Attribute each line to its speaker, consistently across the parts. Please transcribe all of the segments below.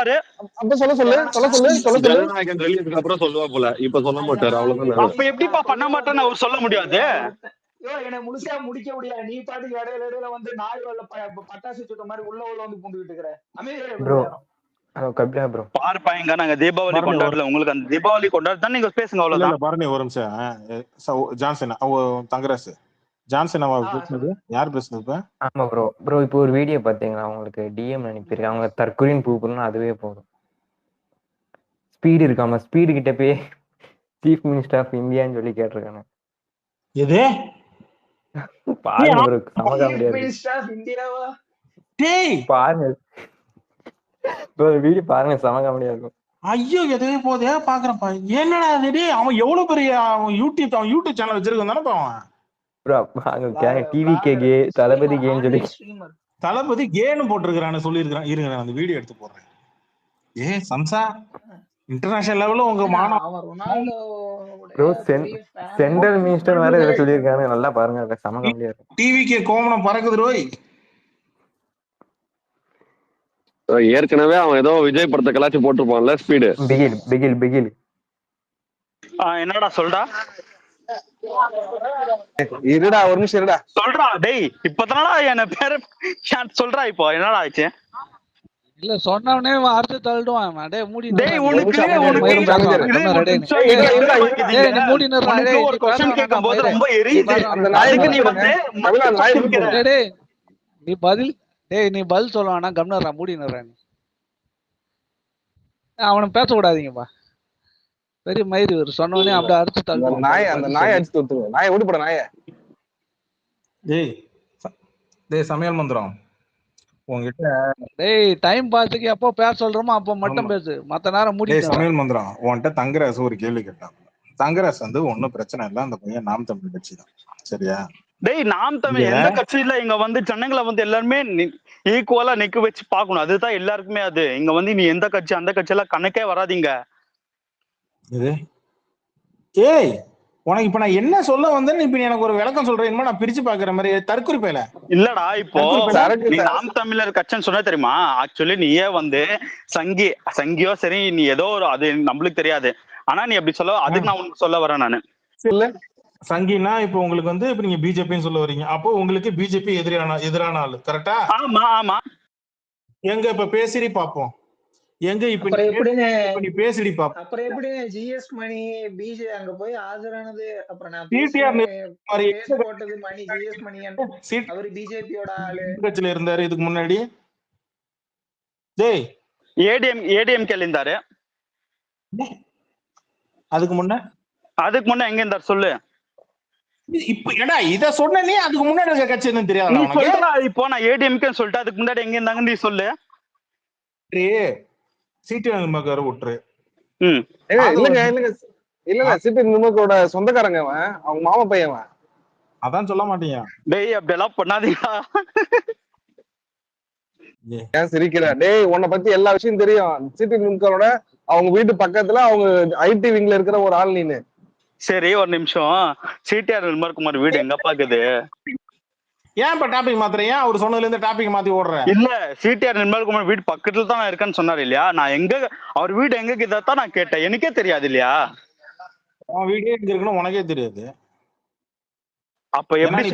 Speaker 1: அப்ப சொல்ல சொல்லு
Speaker 2: ஜனநாயகன் ரிலீஸ்க்கு அப்புறம் சொல்லுவா போல, இப்ப சொல்ல மாட்டாரு. அவ்வளவுதான்.
Speaker 3: அப்ப எப்படிப்பா பண்ண மாட்டேன்னு அவர் சொல்ல முடியாது?
Speaker 4: என்னை முழுசா முடிக்க முடியாது. நீ பாட்டுக்கு இடையில வந்து நாய் பட்டாசு சுட்ட மாதிரி உள்ள வந்து பூந்துகிட்டு இருக்கிற.
Speaker 5: ப்ரோ
Speaker 3: பாருப்பா, எங்க நாங்க தீபாவளி கொண்டாடல, உங்களுக்கு அந்த தீபாவளி கொண்டாடுதான் நீங்க பேசுங்க, அவ்வளவுதான்.
Speaker 6: பாருங்க ஒரு நிமிஷம். ஜான்சன் தங்கராசு ஜான்சன் யார் பேசுனது இப்ப?
Speaker 5: ஆமா ப்ரோ இப்போ ஒரு வீடியோ பாத்தீங்களா? உங்களுக்கு டிஎம் அனுப்பியிருக்காங்க. அவங்க தற்கொலைன்னு கூப்பிடணும், அதுவே போதும். ஸ்பீடு இருக்காம ஸ்பீடு கிட்ட போய் சீஃப் மினிஸ்டர் ஆஃப் இந்தியான்னு சொல்லி கேட்டிருக்காங்க.
Speaker 6: எது
Speaker 5: பாருங்க ப்ரோ, சமகா முடியாது. பாருங்க வீடியோ பாருங்க, சமகா முடியாது.
Speaker 6: ஐயோ எதுவே போதே பாக்குறப்பா. என்னடா அது? அவன் எவ்வளவு பெரிய யூடியூப் சேனல் வச்சிருக்கான் தானே அவன். தளபதி கேன்னு சொல்லி தளபதி கேன்னு போட்டிருக்கான்னு சொல்லியிருக்கான். இருங்க நான் அந்த வீடியோ எடுத்து போடுறேன். சம்சா இன்டர்நேஷனல் லெவல்ல உங்க
Speaker 5: சென்ட்ரல் மினிஸ்டர் வேற இதை சொல்லியிருக்காங்க. நல்லா பாருங்க, சமக முடியாது.
Speaker 6: டிவிக்கு கோமணம் பறக்குது ரோய்.
Speaker 2: ஏற்கனவே அவன் ஏதோ விஜய் படத்தை கலாச்சி போட்டிருப்பான்ல, ஸ்பீடு.
Speaker 5: பிகில்
Speaker 3: என்னடா சொல்றா?
Speaker 1: இருடா ஒரு நிமிஷம் இருடா.
Speaker 3: சொல்றா டேய், இப்பதானடா என்ன பேரு சொல்றா. இப்போ என்னடா ஆச்சு?
Speaker 7: இல்ல சொன்னவனே வார்த்தை தள்ளிடுவான். டேய் மூடி.
Speaker 3: டேய் உனக்கு ஒரு क्वेश्चन கேக்கும்போது ரொம்ப எரியுது. அதுக்கு நீ வந்து
Speaker 7: நீ பதில் நீ பதில் சொல்லுவானா? கம்னரா மூடினறா. நீ அவனை பேச கூடாதீங்கப்பா. பெரிய மயிறு ஒரு சொன்னவனே அப்படியே அடிச்சு தள்ளுவான்.
Speaker 1: அந்த நாயை அடிச்சு தூத்துங்க. நாயை ஓடி போட நாயை.
Speaker 6: டேய் சமையல் மந்திரம் உங்ககிட்ட.
Speaker 7: டேய் டைம் பாத்துக்கு எப்போ பேச சொல்றோமோ அப்போ மட்டும் பேசு, மத்த நேரம் மூடி.
Speaker 6: சமையல் மந்திரம் உன்கிட்ட தங்கராசு ஒரு கேள்வி கேட்டான். தங்கராசு வந்து ஒன்னும் பிரச்சனை இல்ல, அந்த பையன் நாம் தமிழ் கட்சி தான், சரியா?
Speaker 3: டேய் நாம் தமிழ் எந்த கட்சியில இங்க வந்து சென்னைகளை வந்து எல்லாருமே ஈக்குவலா நிக்க வச்சு பாக்கணும். அதுதான் எல்லாருக்குமே. அது இங்க வந்து நீ எந்த கட்சி அந்த கட்சி எல்லாம் கணக்கே வராதிங்க.
Speaker 6: ஏய் உனக்கு இப்ப நான் என்ன சொல்ல வந்தேன்னு இப்ப எனக்கு ஒரு விளக்கம் சொல்றேன். நான் பிரிச்சு பாக்குற மாதிரி தற்கொலை பேல
Speaker 3: இல்லடா. இப்போ நீ நாம் தமிழர் கட்சின்னு சொன்ன தெரியுமா? ஆக்சுவலி நீயே வந்து சங்கியோ சரி, நீ ஏதோ ஒரு அது நம்மளுக்கு தெரியாது. ஆனா நீ அப்படி சொல்ல, அதுக்கு நான் உனக்கு சொல்ல வரேன் நானு.
Speaker 6: சங்கினா இப்ப உங்களுக்கு வந்து இப்ப நீங்க பிஜேபின்னு சொல்ல வரீங்க. அப்போ உங்களுக்கு பிஜேபி எதிரான ஆளு, கரெக்டா?
Speaker 3: ஆமா ஆமா.
Speaker 6: எங்க இப்ப பேசிரி பாப்போம். எங்க இப்ப நீ பேசிடி பாப்போம்.
Speaker 4: அப்புறம் எப்படி ஜிஎஸ் மணி பிஜே அங்க போய் ஆஜரானது? அப்புறம் நான் போட்டது மணி ஜிஎஸ் மணி அவரு பிஜேபியோட ஆளு
Speaker 6: கட்சியில இருந்தாரு இதுக்கு முன்னாடி. டேய்
Speaker 3: ஏடிஎம் கேல இருந்தாரு.
Speaker 6: அதுக்கு
Speaker 3: முன்ன எங்க இருந்தார் சொல்லு.
Speaker 6: இப்ப ஏடா இத சொன்னனே, அதுக்கு முன்னாடி இருக்க கட்சி என்ன தெரியாதா உனக்கு?
Speaker 3: இப்போ நான் ஏடிஎம்கே சொல்லிட்டு அதுக்கு முன்னாடி எங்க இருந்தாங்கன்னு நீ சொல்லு.
Speaker 6: சிடி நிர்மகர் விட்டுரு.
Speaker 1: இல்ல சிடி நிர்மகரோட சொந்தக்காரங்க அவன், அவங்க மாமா பையன்.
Speaker 6: அதான் சொல்ல மாட்டீங்க.
Speaker 3: டேய் அப்படியெல்லாம் பண்ணாதீங்க.
Speaker 1: ஏன் சிரிக்கிற? டேய் உன்னை பத்தி எல்லா விஷயம் தெரியும். சிடி நிர்மகரோட அவங்க வீட்டு பக்கத்துல அவங்க ஐடி விங்ல இருக்கிற ஒரு ஆள் நீனு.
Speaker 3: சரி ஒரு நிமிஷம். சிடிஆர் நிர்மல்குமார் வீடு எங்க பாக்குது?
Speaker 6: ஏன் இப்ப டாபிக் மாத்திரம்? ஏன் அவர் சொன்னதுல இருந்து டாபிக் மாத்தி ஓடுற?
Speaker 3: இல்ல, சிடிஆர் நிர்மல்குமார் வீடு பக்கத்துல தான் நான் இருக்கேன்னு சொன்னாரு இல்லையா? நான் எங்க அவர் வீடு எங்க கிட்டதான் நான் கேட்டேன். எனக்கே தெரியாது இல்லையா?
Speaker 6: அவன் வீடே எங்க இருக்குன்னு உனக்கே தெரியாது.
Speaker 1: அப்ப எப்படி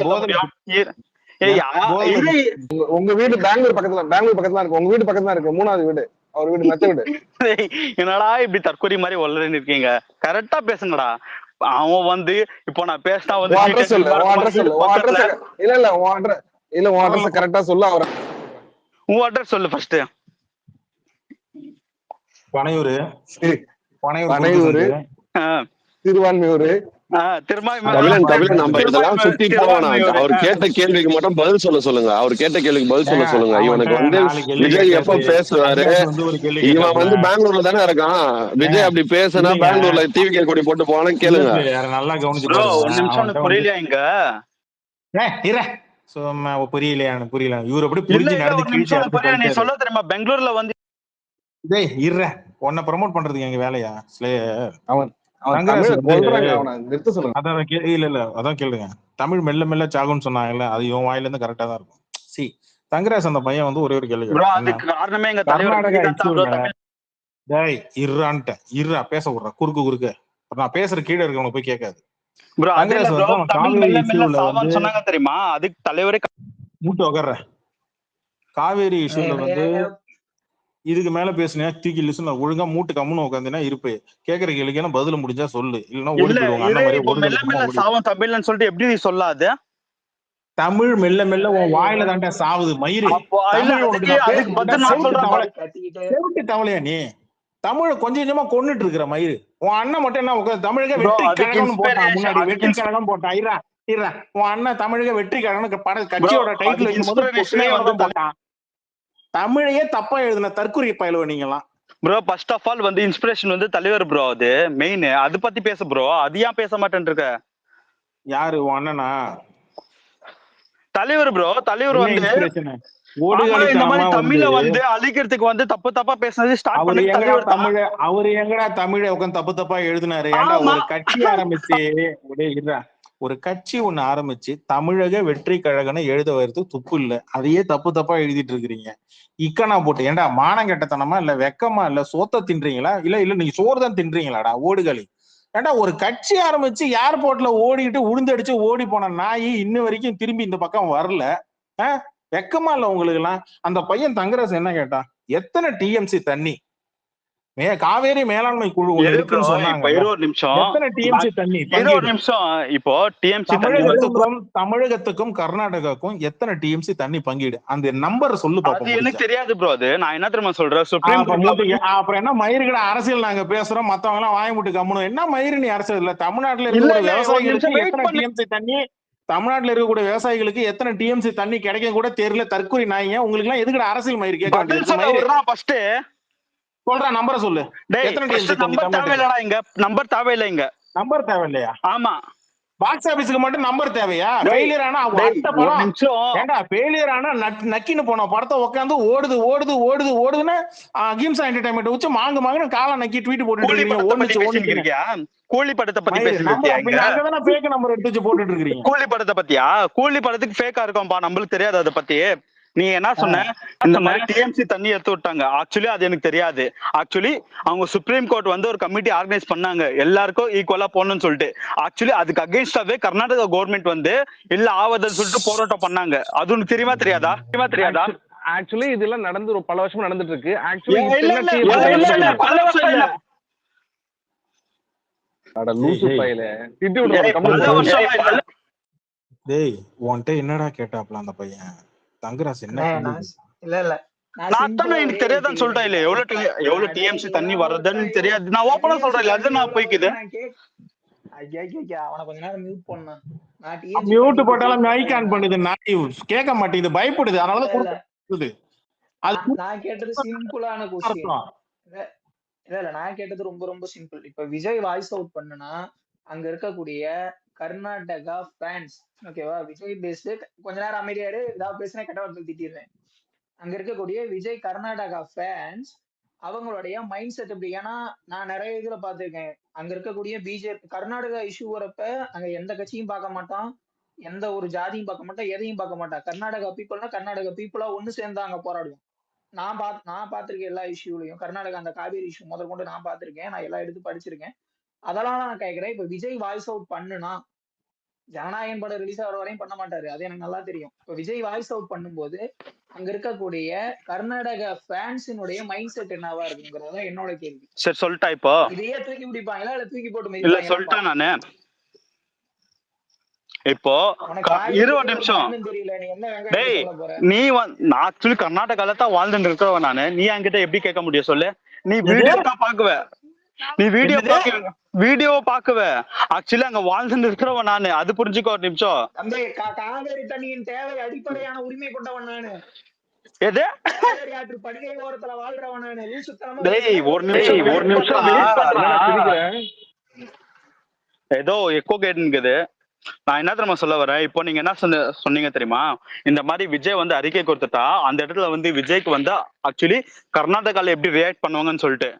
Speaker 1: உங்க வீடு பெங்களூர் பக்கத்துல இருக்கு. உங்க வீடு பக்கத்துல இருக்கு, மூணாவது வீடு அவர் வீடு, மெத்த வீடு.
Speaker 3: என்னடா இப்படி தற்கொலை மாதிரி வளர்ன்னு இருக்கீங்க? கரெக்டா பேசுங்கடா. அவன் வந்து இப்போ நான் பேசினா வந்து
Speaker 1: கரெக்டா சொல்லு. அவரை
Speaker 3: உன் அட்ரஸ் சொல்லு ஃபர்ஸ்ட்.
Speaker 6: பனையூர்,
Speaker 1: திருவான்மையூர்,
Speaker 2: நம்ம இதெல்லாம் சுத்தி போவானா? அவர் கேட்ட கேள்விக்கு மட்டும் பதில் சொல்ல சொல்லுங்க. அவர் கேட்ட கேள்விக்கு பதில் சொல்ல சொல்லுங்க. இவனுக்கு வந்து விஜய் எப்ப பேசுவாரு? இவன் வந்து பெங்களூர்ல தானே இருக்கான். விஜய் அப்படி பேசுனா பெங்களூர்ல டிவி கொடி போட்டு போவானு கேளுங்க.
Speaker 6: நல்லா கவனிச்சு
Speaker 3: ஒரு நிமிஷம். புரியலையா? இங்க
Speaker 6: புரியலையா? புரியல. இவரு அப்படி புரிஞ்சு நடந்து
Speaker 3: நீ சொல்ல தெரியுமா? பெங்களூர்ல வந்து
Speaker 6: உன்னை ப்ரமோட் பண்றதுக்கு எங்க வேலையா? அதான் கேளுங்க. தமிழ் மெல்ல மெல்ல சாகுன்னு சொன்னாங்கல்ல, அது இவன் வாயில இருந்து கரெக்டா தான் இருக்கும். தங்கராஜ் அந்த பையன் வந்து ஒரே ஒரு கேள்வி
Speaker 3: ப்ரோ
Speaker 6: கேட்டான்.
Speaker 3: அதுக்கு காரணமே எங்க தலைவர்
Speaker 6: கர்நாடகா
Speaker 3: விஜயகாந்த் தான் bro.
Speaker 6: இஷ்யூல டேய் இருறா பேச விடுறா குறுக்கு நான் பேசுற கீழே இருக்கவங்க போய் கேட்காது.
Speaker 3: ப்ரோ அது இல்ல
Speaker 6: தங்கராஜ்
Speaker 3: ப்ரோ,
Speaker 6: வந்து அவன்
Speaker 3: தமிழ்
Speaker 6: காவேரி
Speaker 3: மெல்ல மெல்ல
Speaker 6: இஷ்யூல வந்து
Speaker 3: சாவான்னு சொன்னாங்க தெரியுமா? அதுக்கு தலைவரே
Speaker 6: மூட்டு உக்கார காவேரி இஷ்யூல வந்து இதுக்கு மேல பேசுனியா தூக்கி லிசன் ஒழுங்கா மூட்டு கம்முன்னு உட்காந்துனா இருப்பு கேட்கற கேள்விக்கு பதில முடிஞ்சா சொல்லு, இல்லன்னா ஓடி
Speaker 3: இல்ல
Speaker 6: போயிடுவாங்க.
Speaker 3: இது
Speaker 6: அண்ணன் மாதிரி
Speaker 3: இப்போ
Speaker 6: ஒரு
Speaker 3: மெல்ல மெல்ல
Speaker 6: ஓடி
Speaker 3: சாவம் தமிழ்னு சொல்லிட்டு எப்படி நீ சொல்லாது?
Speaker 6: தமிழ் மெல்ல மெல்ல உன் வாயில தாண்டா சாவுது மயிறு.
Speaker 3: அப்போ இல்ல
Speaker 6: தமிழ் உனக்கு
Speaker 3: அதுக்கு
Speaker 6: நான்
Speaker 3: அதுக்கு
Speaker 6: பேசுறேன்
Speaker 3: பதில் நான்
Speaker 6: செவிட்டு
Speaker 3: சொல்றேன்
Speaker 6: தவளை
Speaker 4: கத்திக்கிட்டு
Speaker 6: செவிட்டு தவளையா நீ தமிழ கொஞ்சம் கொஞ்சமா கொன்னுட்டு இருக்கிற மயிறு. உன் அண்ணன் மட்டும் என்ன உட்காந்து தமிழக
Speaker 3: ப்ரோ.
Speaker 6: வெற்றி
Speaker 3: அதுக்கு
Speaker 6: கழகம்னு போட்டான்
Speaker 3: இன்ஸ்பிரேஷன்
Speaker 6: முன்னாடி
Speaker 3: அதுக்கு
Speaker 6: வெற்றி கழகம் போட்டான் இரா உன் அண்ணன் தமிழக வெற்றி கழகம் பட
Speaker 3: ப்ரோ
Speaker 6: கட்சியோட டைட்டில்
Speaker 3: அதுக்கு
Speaker 6: வைக்கும் போது
Speaker 3: இன்ஸ்பிரேஷனே
Speaker 6: பிள்ளையோட
Speaker 3: வந்து
Speaker 6: தான் போட்டான். தமிழையே தப்பா எழுதின தற்கொலை பயிலுவ நீங்களாம்.
Speaker 3: ப்ரோ ஃபர்ஸ்ட் ஆஃப் ஆல் வந்து இன்ஸ்பிரேஷன் வந்து தலைவர் ப்ரோ, அது மெயின். அது பத்தி பேச ப்ரோ, அது ஏன் பேச மாட்டேன்னு இருக்க?
Speaker 6: யாரு உன் அண்ணனா?
Speaker 3: தலைவர் ப்ரோ, தலைவர்
Speaker 6: என்ன
Speaker 3: வந்து
Speaker 6: இன்ஸ்பிரேஷன்?
Speaker 3: இந்த
Speaker 6: ஓடுகாலித்தனமா
Speaker 3: மாதிரி
Speaker 6: வந்து
Speaker 3: தமிழ வந்து அழிக்கிறதுக்கு வந்து தப்பு தப்பா பேசுனது ஸ்டார்ட்
Speaker 6: அவரு
Speaker 3: பண்ணது
Speaker 6: எங்கடா
Speaker 3: தலைவர் தான்.
Speaker 6: தமிழ அவரு எங்கடா தமிழ உட்காந்து தப்பு தப்பா எழுதினாரு? ஏன்டா
Speaker 3: ஆமா
Speaker 6: ஒரு கட்சி ஆரம்பிச்சு இருடா ஒரு கட்சி ஒண்ணு ஆரம்பிச்சு தமிழக வெற்றி கழகம்னு எழுத வருது துப்பு இல்ல, அதையே தப்பு தப்பா எழுதிட்டு இருக்கிறீங்க. இக்கனா போட்டு ஏன்டா மானம் கெட்டத்தனமா இல்ல வெக்கமா இல்ல சோத்த தின்றீங்களா இல்ல நீங்க சோறு தான் தின்றீங்களாடா ஓடுகளி? ஏன்டா ஒரு கட்சி ஆரம்பிச்சு ஏர்போர்ட்ல ஓடிட்டு உளுந்தடிச்சு ஓடி போன நாய் இன்ன வரைக்கும் திரும்பி இந்த பக்கம் வரல. வெக்கமா இல்ல உங்களுக்கு எல்லாம்? அந்த பையன் தங்கராஜ் என்ன கேட்டான், எத்தனை டிஎம்சி தண்ணி காவேரி மேலாண்மை குழு ஒண்ணு இருக்குன்னு சொன்னாங்க,
Speaker 3: ஒரு நிமிஷம்
Speaker 6: எத்தனை டிஎம்சி தண்ணி
Speaker 3: ஒரு நிமிஷம். இப்போ டிஎம்சி
Speaker 6: தமிழகத்துக்கும் கர்நாடகாவுக்கும் எத்தனை டிஎம்சி தண்ணி பங்கீடு அந்த நம்பர் சொல்லு
Speaker 3: அது
Speaker 6: பாப்போம்.
Speaker 3: எனக்கு தெரியாது ப்ரோ, அது நான் என்ன தெரியுமா சொல்றேன், சுப்ரீம்
Speaker 6: அப்புறம் என்ன மயிறுகிட அரசியல் நாங்க பேசுறோம், மத்தவங்க எல்லாம் வாயமுட்டு கம்முனும். என்ன மயிறு நீ அரசியல் இல்ல? தமிழ்நாட்டுல இருக்கக்கூடிய விவசாயிகளுக்கு எத்தனை டிஎம்சி தண்ணி தமிழ்நாட்டுல இருக்கக்கூடிய விவசாயிகளுக்கு எத்தனை டிஎம்சி தண்ணி கிடைக்கும் கூட தெரியல. தற்கொலை நாய்ங்க உங்களுக்கு எல்லாம் எதுக்கிட அரசியல் மயிறு கேட்க வேண்டியது? சொல்ற நம்பரை சொல்லு. எத்தனை டிஎம்சி தண்ணி
Speaker 3: தேவையில்லடா, இங்க நம்பர் தேவையில்லை, இங்க
Speaker 6: நம்பர் தேவையில்லையா?
Speaker 3: ஆமா
Speaker 6: பாக்ஸ் ஆபீஸ்க்கு மட்டும் நம்பர் தேவையா? ஃபெயிலியர் ஆனா ஏண்டா ஃபெயிலியர் ஆனா நக்கின்னு போன படத்தை உட்காந்து ஓடுதுன்னு அகிம்சா என்டர்டைன்மெண்ட் வச்சு மாங்குன்னு காலை நக்கி ட்வீட் போட்டுட்டு இருக்கீங்க.
Speaker 3: கூலி படத்தை பத்தி பேசுறீங்க,
Speaker 6: ஃபேக் நம்பர் எடுத்து வச்சு போட்டுட்டு இருக்கீங்க.
Speaker 3: கூலி படத்தை பத்தியா? கூலி படத்துக்கு ஃபேக்கா இருக்கும்பா, நம்மளுக்கு தெரியாது அதை பத்தி. நீ என்ன சொன்ன, இந்த மாதிரி டிஎம்சி தண்ணி எடுத்து விட்டாங்க. ஆக்சுவலி அது எனக்கு தெரியாது. ஆக்சுவலி அவங்க சுப்ரீம் கோர்ட் வந்து ஒரு கமிட்டி ஆர்கனைஸ் பண்ணாங்க எல்லாருக்கும் ஈக்குவலா போகணும்னு சொல்லிட்டு. ஆக்சுவலி அதுக்கு அகைன்ஸ்டாவே கர்நாடகா கவர்மெண்ட் வந்து இல்ல ஆவதுன்னு சொல்லிட்டு போராட்டம் பண்ணாங்க. அது உனக்கு தெரியுமா தெரியாதா?
Speaker 1: ஆக்சுவலி இதெல்லாம் நடந்து பல வருஷம் நடந்துட்டு இருக்கு.
Speaker 6: டேய் உன்கிட்ட என்னடா கேட்டாப்ல அந்த பையன் தங்கராஜ்? என்ன
Speaker 4: இல்ல
Speaker 3: எனக்கு தெரியாதுன்னு சொல்லிட்டா இல்ல, எவ்வளவு டிஎம்சி தண்ணி வர்றதுன்னு தெரியாது. நான் ஓப்பனா சொல்றேன், அது நான் போய்க்குது.
Speaker 4: அவனை கொஞ்ச நேரம் மியூட் பண்ணா,
Speaker 6: மியூட் போட்டாலும் மைக் ஆன் பண்ணுது, நாய் கேட்க மாட்டேங்குது, பயப்படுது. அதனால கொடுக்குது.
Speaker 4: நான் கேட்டது சிம்பிளான क्वेश्चन. இல்ல நான் கேட்டது ரொம்ப ரொம்ப சிம்பிள். இப்ப விஜய் வாய்ஸ் அவுட் பண்ணுனா அங்க இருக்கக்கூடிய கர்நாடகா ஃபேன்ஸ், ஓகேவா, விஜய் பேஸ்ட் கொஞ்ச நேரம் அமைதியாரு, ஏதாவது பேசினா கெட்ட வார்த்தை திட்டிடுறேன். அங்க இருக்கக்கூடிய விஜய் கர்நாடகா ஃபேன்ஸ் அவங்களுடைய மைண்ட் செட் எப்படி? ஏன்னா நான் நிறைய இதுல பாத்திருக்கேன், அங்க இருக்கக்கூடிய பிஜேபி கர்நாடகா இஷ்யூ வரப்ப அங்க எந்த கட்சியும் பார்க்க மாட்டான், எந்த ஒரு ஜாதியும் பார்க்க மாட்டான், எதையும் பார்க்க மாட்டான். கர்நாடகா பீப்புள்னா கர்நாடகா பீப்புளா ஒண்ணு சேர்ந்து அங்க போராடுவோம். நான் பார்த்திருக்கேன் எல்லா இஷ்யூலையும். கர்நாடகா அந்த காவேரி இஷ்யூ முதற்கொண்டு நான் பார்த்திருக்கேன், நான் எல்லாம் எடுத்து படிச்சிருக்கேன். அதெல்லாம் நான் கேட்கிறேன். இப்ப விஜய் வாய்ஸ் அவுட் பண்ணுனா, ஜனநாயகன் படம் ரிலீஸ் ஆகிற வரையும் பண்ண மாட்டாரு, அது எனக்கு நல்லா தெரியும். இப்ப விஜய் வாய்ஸ் அவுட் பண்ணும்போது அங்க இருக்கக்கூடிய கர்நாடகா ஃபேன்ஸினுடைய மைண்ட் செட் என்னவா இருக்குங்கிறத என்னோட கேள்வி.
Speaker 3: சரி சொல்லிட்டா, இப்போ
Speaker 4: இதையே தூக்கி பிடிப்பாங்களா இல்ல தூக்கி போட்டு
Speaker 3: இல்ல சொல்லிட்டேன் நானு. இப்போ 20 நிமிஷம் டேய், நீ நான் ஆக்சுவலி கர்நாடகால தான் வாழ்ந்துட்டு இருக்கவன் நானு. நீ என்கிட்ட எப்படி கேட்க முடியும் சொல்லு? நீ வீடியோ தான் பாக்குவ, நீ வீடியோ பாக்குவ. ஆக்சுவலி அங்க வாழ்ந்துட்டு இருக்கிறவன் நானு, அது புரிஞ்சுக்கோ. ஒரு நிமிஷம்.
Speaker 4: காவேரி தண்ணியின் தேவை அடிப்படையான உரிமை கொண்டவன் நானு.
Speaker 3: எது?
Speaker 4: ஆற்று படுகை ஓரத்துல வாழ்றவன் நானு.
Speaker 3: டேய் ஒரு நிமிஷம் ஏதோ எக்கோ கேட்டுங்குது. நான் என்ன தெரியுமா சொல்ல வரேன், இப்போ நீங்க என்ன சொன்னீங்க தெரியுமா, இந்த மாதிரி விஜய் வந்து அறிக்கை கொடுத்துட்டா அந்த இடத்துல வந்து விஜய்க்கு வந்து ஆக்சுவலி கர்நாடகால எப்படி ரியாக்ட் பண்ணுவாங்கன்னு சொல்லிட்டு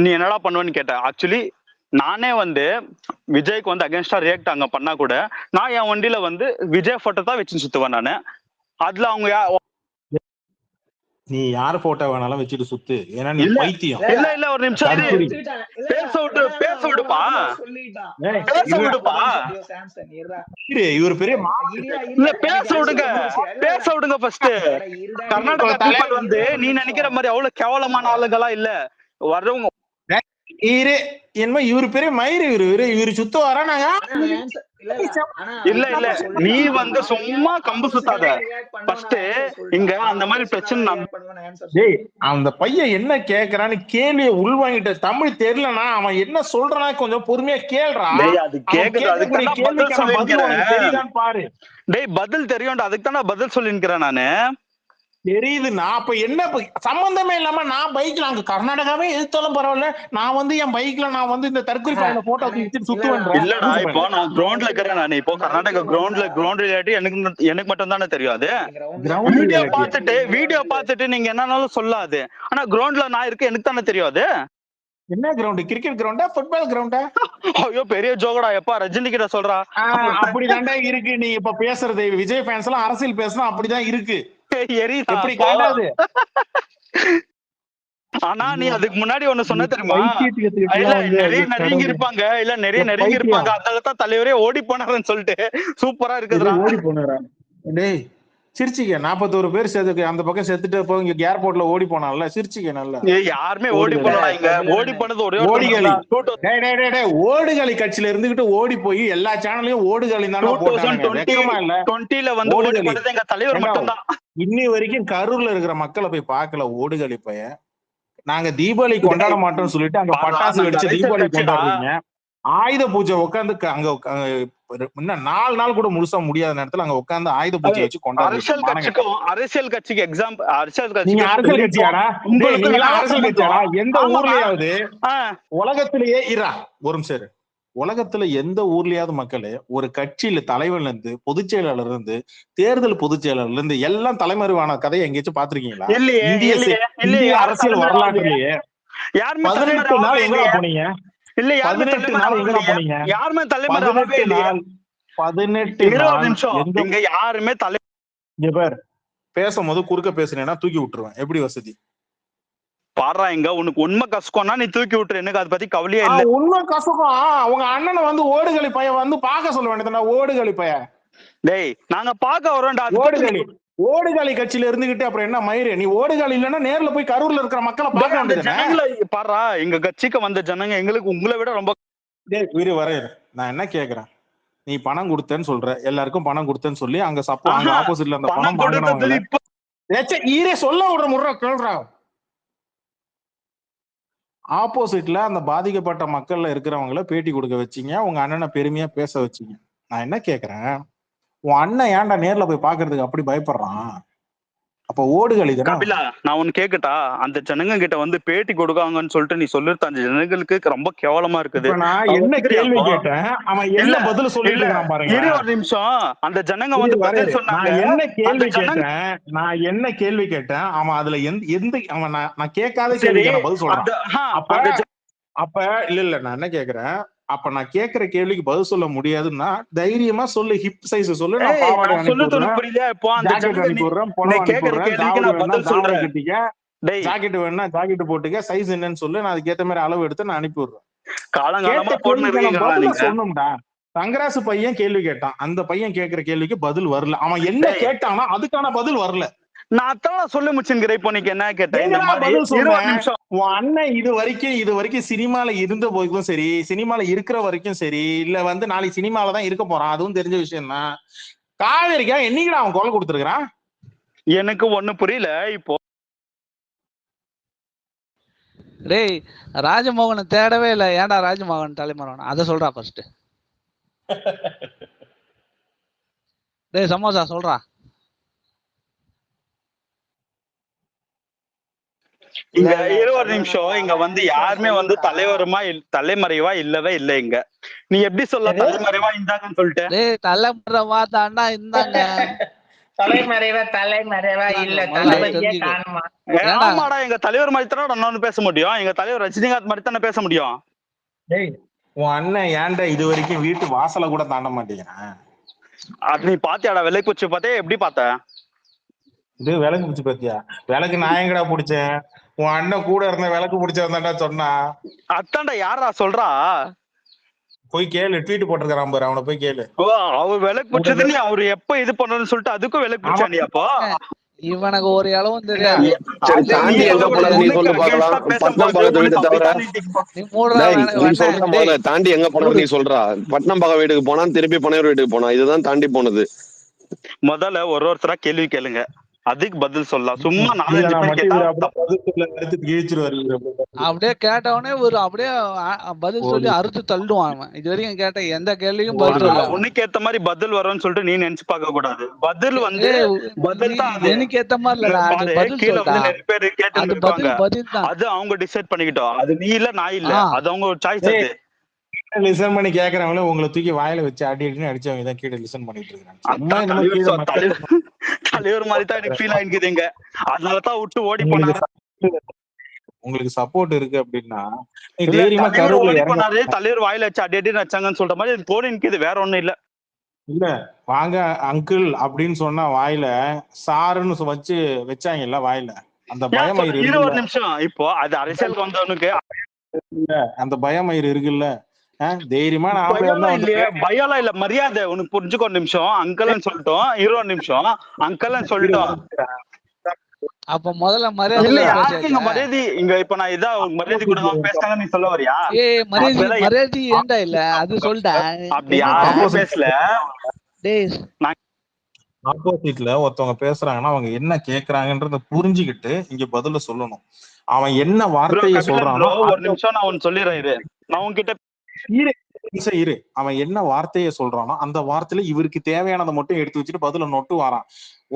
Speaker 3: நீ என்னடா பண்ணுவேன்னு கேட்ட. ஆக்சுவலி நானே வந்து விஜய்க்கு வந்து அகேன்ஸ்டா ரியாக்ட் அங்க பண்ணா கூட நான் என் வண்டியில வந்து விஜய் போட்டோ தான் வச்சு சுத்துவேன் நானு. அதுல அவங்க
Speaker 6: நீ யார் போட்டோ வேணாலும் வச்சுட்டு சுத்து, ஏன்னா நீ
Speaker 3: இல்ல
Speaker 6: பைத்தியம்
Speaker 3: இல்ல இல்ல ஒரு நிமிஷம் இரு.
Speaker 6: தற்குறி.
Speaker 3: பேச விட்டு பேச விடுப்பா
Speaker 6: ஏய்,
Speaker 3: பேச
Speaker 6: இவரு
Speaker 3: விடுப்பா
Speaker 6: இவரு பெரிய
Speaker 3: இல்ல பேச விடுங்க பேச விடுங்க ஃபர்ஸ்ட். கர்நாடகா பீப்புள் வந்து நீ நினைக்கிற மாதிரி அவ்வளவு கேவலமான ஆளுங்களா இல்ல வர்றவங்க.
Speaker 6: இரு என்னமோ இவரு பெரிய மயிறு, இவரு சுத்த வர நாங்க
Speaker 3: இல்ல இல்ல நீ வந்து சும்மா கம்பு சுத்தாத ஃபர்ஸ்ட். இங்க அந்த மாதிரி பிரச்சனை
Speaker 6: டேய், அந்த பையன் என்ன கேக்குறான்னு கேள்வியை உள்வாங்கிட்ட. தமிழ் தெரியலனா அவன் என்ன சொல்றானா கொஞ்சம் பொறுமையா கேள்றா.
Speaker 3: அது கேக்குது, அதுக்கு தான் பதில் சொல்லிருக்கேன்
Speaker 6: பாரு.
Speaker 3: டேய் பதில் தெரியும்டா, அதுக்கு தான் பதில் சொல்லிருக்கிறேன் நானு.
Speaker 6: தெரியுதுண்ணா, அப்ப என்ன சம்பந்தமே இல்லாம நான் பைக்ல அங்க கர்நாடகாவே எதிர்த்தாலும் பரவாயில்ல, நான் வந்து என் பைக்ல நான் வந்து இந்த தற்கொலை பையனை போட்டோ வச்சுட்டு சுத்துவேன்.
Speaker 3: இல்லடா இப்போ நான் கிரவுண்ட்ல இருக்கிறேன். நான் இப்போ கர்நாடகா கிரவுண்ட் ரிலேட்டிவ் எனக்கு மட்டும் தானே தெரியும். அது வீடியோ பார்த்துட்டு நீங்க என்னன்னாலும் சொல்லாது, ஆனா கிரவுண்ட்ல நான் இருக்கு எனக்கு தானே தெரியும். அது
Speaker 6: என்ன கிரவுண்ட்? கிரிக்கெட் கிரவுண்டா ஃபுட்பால் கிரவுண்டா?
Speaker 3: ஐயோ பெரிய ஜோகடா, எப்பா ரஜினி கிட்ட சொல்றா.
Speaker 6: அப்படிதான்டா இருக்கு. நீ இப்ப பேசுறது விஜய் ஃபேன்ஸ் எல்லாம் அரசியல் பேசணும், அப்படிதான் இருக்கு.
Speaker 3: எப்படி காண்டாது. ஆனா நீ அதுக்கு முன்னாடி ஒண்ணு சொன்ன தெரியுமா? நிறைய நெருங்கி இருப்பாங்க, இல்ல நிறைய நெருங்கி இருப்பாங்க, அதனாலதான் தலைவரே ஓடி போனாருன்னு சொல்லிட்டு சூப்பரா இருக்குதுடா.
Speaker 6: ஓடி போனாரா? டேய் சிரிச்சிக்க, 41 பேர் சேர்த்து அந்த பக்கம் செத்துட்டு போ, இங்க ஏர்போர்ட்ல ஓடி போனான்ல, சிரிச்சிக்க நல்லா.
Speaker 3: யாருமே ஓடி போனா, இங்க ஓடி போனது ஒரே
Speaker 6: ஓடிகளி. ஓடுகளி கட்சியில இருந்துகிட்டு ஓடி போய் எல்லா சேனல்லையும் ஓடுகளி தான் போட்டாங்க.
Speaker 3: 2020 வந்து ஓடி போனது எங்க தலைவர் மட்டும்தான்.
Speaker 6: இன்னி வரைக்கும் கரூர்ல இருக்கிற மக்களை போய் பார்க்கல ஓடுகளி பையன். நாங்க தீபாவளி கொண்டாட மாட்டோம்னு சொல்லிட்டு அங்க பட்டாசு வெடிச்சு தீபாவளி கொண்டாடுறீங்க. ஆயுத பூஜை உட்காந்து அங்க இன்னும் 4 நாள் கூட முழுசா முடியாத நேரத்துல அங்க உட்காந்து ஆயுத பூஜை வச்சு கொண்டாடுறீங்க.
Speaker 3: அரசியல் கட்சிக்கு எக்ஸாம்பிள், அரசியல் கட்சி.
Speaker 6: நீங்க அரசியல் கட்சியாடா? அரசியல் கட்சியாடா? எந்த ஊர்லயாவது உலகத்திலேயே ஒரு நிமிஷம், உலகத்துல எந்த ஊர்லயாவது மக்களே ஒரு கட்சியில தலைவர்ல இருந்து பொதுச் செயலாளர் இருந்து தேர்தல் பொதுச் செயலாளர்ல இருந்து எல்லாம் தலைமறைவான கதையை எங்கேயாச்சும் பாத்துருக்கீங்களா? இந்திய அரசியல் வரலாற்றுலயே 18 நாள் எங்க போனீங்க? இல்ல 18 நாள் எங்க போனீங்க?
Speaker 3: யாருமே தலைமறை
Speaker 6: 18
Speaker 3: நிமிஷம் இங்க யாருமே தலை.
Speaker 6: இங்க பாரு, பேசும்போது குறுக்க பேசுனேன்னா தூக்கி விட்டுருவேன். எப்படி வசதி
Speaker 3: பாடுறா? இங்க உனக்கு உண்மை கசக்கம்னா நீ தூக்கி விட்டுரு, எனக்கு அதை பத்தி கவலையே இல்ல.
Speaker 6: உண்மை கசக்கம். அவங்க அண்ணனை வந்து ஓடுகளி பையன் வந்து பாக்க சொல்ல வேண்டியதுனா ஓடுகளி பையன்.
Speaker 3: டேய் நாங்க பாக்க வரோம்டா.
Speaker 6: ஓடுகளி கட்சியில இருந்துகிட்டு அப்புறம் என்ன மயிறு? நீ ஓடுகளி இல்லன்னா நேர்ல போய் கரூர்ல இருக்கிற மக்களை பார்க்க வேண்டியது.
Speaker 3: பாடுறா, எங்க கட்சிக்கு வந்த ஜனங்க எங்களுக்கு உங்களை விட ரொம்ப.
Speaker 6: வீடு வர, நான் என்ன கேக்குறேன், நீ பணம் கொடுத்தேன்னு சொல்ற, எல்லாருக்கும் பணம் கொடுத்தேன்னு சொல்லி அங்க அங்க ஆப்போசிட்ல அந்த பணம் சொல்ல விடுற முறை கேள்றா. ஆப்போசிட்ல அந்த பாதிக்கப்பட்ட மக்கள்ல இருக்கிறவங்கள பேட்டி கொடுக்க வச்சீங்க, உங்க அண்ணனை பெருமையா பேச வச்சீங்க. நான் என்ன கேக்குறேன், உன் அண்ணன் ஏன்டா நேர்ல போய் பாக்குறதுக்கு அப்படி பயப்படுறான்? அப்ப ஓடுகளி
Speaker 3: கபிலா, நான் ஒன்னு கேக்கட்டா? அந்த ஜனங்க கிட்ட வந்து பேட்டி கொடுக்காங்கன்னு சொல்லிட்டு நீ சொல்லிருத்த அந்த ஜனங்களுக்கு ரொம்ப கேவலமா இருக்குது.
Speaker 6: நான் என்ன கேள்வி கேட்டேன், அவன் என்ன பதில் சொல்லிட்டு இருக்கான் பாருங்க.
Speaker 3: ஒரு நிமிஷம், அந்த ஜனங்க வந்து பதில் சொன்னாங்க.
Speaker 6: நான் என்ன கேள்வி கேட்டேன், அவன் அதுல எந்த அவன் நான் கேட்காத கேள்வி பதில் சொல்றான். அப்ப இல்ல நான் என்ன கேக்குறேன், அப்ப நான் கேக்குற கேள்விக்கு பதில் சொல்ல முடியாதுன்னா தைரியமா சொல்லு, ஹிப் சைஸ் சொல்லு, நான் பாவாடை ஜாக்கெட் வேணும்னா ஜாக்கெட் போட்டுக்க, சைஸ் என்னன்னு சொல்லு, நான் அதுக்கேத்த மாதிரி அளவு எடுத்து நான் அனுப்பி விடுறேன். சொல்லணும்டா. தங்கராசு பையன் கேள்வி கேட்டான், அந்த பையன் கேக்குற கேள்விக்கு பதில் வரல. அவன் என்ன கேட்டானா அதுக்கான பதில் வரல.
Speaker 3: நான் அதான் சொல்ல முடிச்சுங்கிற. இப்போ நீக்கு என்ன கேட்டேன்,
Speaker 6: உன் அண்ணன் இது வரைக்கும் சினிமால இருந்த போய்க்கும் சரி, சினிமால இருக்கிற வரைக்கும் சரி, இல்ல வந்து நாளைக்கு சினிமால தான் இருக்க போறான், அதுவும் தெரிஞ்ச விஷயம் தான். காவேரிக்கா என்னைக்கு அவன் கொலை கொடுத்துருக்கான்?
Speaker 3: எனக்கு ஒண்ணு புரியல. இப்போ
Speaker 7: டேய் ராஜமோகனை தேடவே இல்லை, ஏன்டா ராஜமோகன் தலைமறைவான அதை சொல்றா ஃபர்ஸ்ட். டேய் சமோசா சொல்றா.
Speaker 3: இங்க 20 நிமிஷம் இங்க வந்து யாருமே வந்து தலைமறைவா இல்லவே இல்லை. இங்க நீ எப்படி சொல்ல தலைமறைவா இருந்தாங்கன்னு சொல்லிட்டு?
Speaker 7: டேய் தலைமறைவா தாண்டா இருந்தாங்க.
Speaker 8: தலைமறைவா இல்ல, தளபதியே காணுமா?
Speaker 3: ஆமாடா, எங்க தலைவர் மாதிரி தானே நான் பேச முடியும், எங்க தலைவர் ரஜினிகாந்த் மாதிரி தானே பேச முடியும்.
Speaker 6: டேய் உன் அண்ணன் ஏன்டா இது வரைக்கும் வீட்டு வாசலை கூட தாண்ட மாட்டேங்கிறான்?
Speaker 3: அது நீ பாத்தியாடா? வெள்ளைப்பூச்சி பார்த்தே எப்படி பார்த்த?
Speaker 6: இது விளக்கு பிடிச்சு பாத்தியா? விளக்கு நான் எங்கடா பிடிச்சேன்? உன் அண்ணன் கூட இருந்த விளக்கு பிடிச்சவன்தான்டா சொன்னா.
Speaker 3: அத்தான்டா யாரா சொல்றா?
Speaker 6: போய் கேளு, ட்வீட் போட்டிருக்கான் பாரு, அவனை போய் கேளு.
Speaker 3: ஓ அவர் விளக்கு பிடிச்சது நீ அவரு எப்ப இது பண்ணணும்னு சொல்லிட்டு அதுக்கும் விளக்கு பிடிச்சா நீ அப்போ?
Speaker 7: இவனுக்கு ஒரு அளவும் தெரியாது.
Speaker 2: சரி தாண்டி எங்க போனது நீ சொல்லு பாக்கலாம். பட்னம் பாகத்து வீட்டை தவிர
Speaker 7: நீ மூடுறா
Speaker 2: நீ சொல்ற முதல்ல தாண்டி எங்க போனது நீ சொல்றா. பட்னம் பாக வீட்டுக்கு போனா, திருப்பி பனையூர் வீட்டுக்கு போனா, இதுதான் தாண்டி போனது.
Speaker 3: முதல்ல ஒருத்தரா கேள்வி கேளுங்க, அதுக்கு பதில் சொல்லலாம். சும்மா 4-5 பேர் கேட்டா
Speaker 7: அப்படியே கேட்டவனே ஒரு அப்படியே பதில் சொல்லி அறுத்து தள்ளுவான் அவன். இது வரைக்கும் கேட்ட எந்த கேள்வியும் பதில் சொல்ல.
Speaker 3: உனக்கு ஏத்த மாதிரி பதில் வரும்னு சொல்லிட்டு நீ நினைச்சு பார்க்க கூடாது. பதில் வந்து பதில் தான்.
Speaker 7: எனக்கு ஏத்த மாதிரி இல்லடா, அது பதில்
Speaker 3: கீழ
Speaker 7: சொல்றா.
Speaker 3: வந்து நிறைய பேர் கேட்டு
Speaker 7: அது
Speaker 3: இருக்காங்க.
Speaker 7: பதில் தான்.
Speaker 3: அது அவங்க டிசைட் பண்ணிக்கிட்டோம். அது நீ இல்ல நான் இல்ல, அது அவங்க ஒரு சாய்ஸ். அது
Speaker 6: லிசன் பண்ணி கேக்குறவங்கள உங்களை தூக்கி வாயில வச்சு அடி அடின்னு அடிச்சவங்க தான் கீழே லிசன் பண்ணிட்டு இருக்காங்க.
Speaker 3: தலைவர் மாதிரி தான் எனக்கு ஃபீல் ஆயிக்குதுங்க. அதனாலதான் விட்டு ஓடி போனாரு.
Speaker 6: உங்களுக்கு சப்போர்ட் இருக்கு அப்படின்னா தைரியமா
Speaker 3: ஓடி போனாரு. தலைவர் வாயில வச்சு அடி அடின்னு வச்சாங்கன்னு சொல்ற மாதிரி எனக்கு தோணி நிக்குது, வேற ஒண்ணும் இல்ல.
Speaker 6: இல்ல வாங்க அங்கிள் அப்படின்னு சொன்னா வாயில சாருன்னு வச்சு வச்சாங்கல்ல வாயில, அந்த பயமயிறு.
Speaker 3: ஒரு நிமிஷம், இப்போ அது அரசியலுக்கு வந்தவனுக்கு
Speaker 6: அந்த பயமயிறு இருக்குல்ல, தைரியமா
Speaker 3: பயம்லாம் இல்ல, மரியாதை உனக்கு புரிஞ்சுக்கோ. ஒரு நிமிஷம் அங்கிள்னு சொல்லிட்டோம், 20 நிமிஷம் அங்கிள்னு சொல்லிட்டோம்.
Speaker 7: அப்ப முதல்ல மரியாதை
Speaker 3: மரியாதை இங்க இப்ப நான் இதா மரியாதை கூட பேசுறாங்க நீ சொல்ல வரியா?
Speaker 7: மரியாதை ஏண்டா இல்ல அது சொல்லிட்டா.
Speaker 3: அப்படியா பேசல.
Speaker 6: ஆப்போசிட்ல ஒருத்தவங்க பேசுறாங்கன்னா அவங்க என்ன கேக்குறாங்கன்றத புரிஞ்சுக்கிட்டு இங்க பதில சொல்லணும். அவன் என்ன வார்த்தையை சொல்றானோ.
Speaker 3: ஒரு நிமிஷம் நான் ஒன்னு சொல்லிடுறேன். நான் உன்கிட்ட
Speaker 6: இரு, அவன் என்ன வார்த்தையை சொல்றானோ அந்த வார்த்தையில இவருக்கு தேவையானதை மட்டும் எடுத்து வச்சுட்டு பதில நொட்டு வாரான்.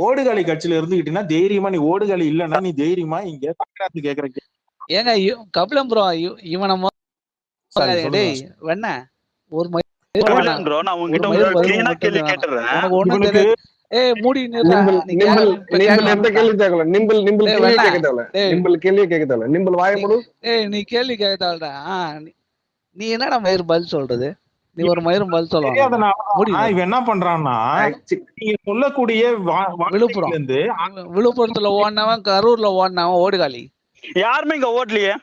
Speaker 6: ஓடுகாலி கட்சியில இருந்துகிட்டீங்கன்னா தைரியமா நீ ஓடுகாலி இல்லன்னா நீ தைரியமா இங்க தமிழ்நாட்டு கேக்குற.
Speaker 7: ஏங்க கபிலம் ப்ரோ இவன வேணா ஒரு
Speaker 3: நான் உங்ககிட்ட ஒரு கிளீனா கேள்வி கேட்டுறேன்.
Speaker 7: மூடி நீ கேள்வி கேட்கல. நீ என்னடா மயிர் பதில் சொல்றது? நீ ஒரு மயிரும் பதில் சொல்லுவாங்க.
Speaker 6: இவன் என்ன பண்றான்னா நீங்க சொல்லக்கூடிய
Speaker 7: விழுப்புரத்துல ஓடினவன் கரூர்ல ஓடினவன் ஓடுகாலி
Speaker 3: யாருமே இங்க ஓடலையே.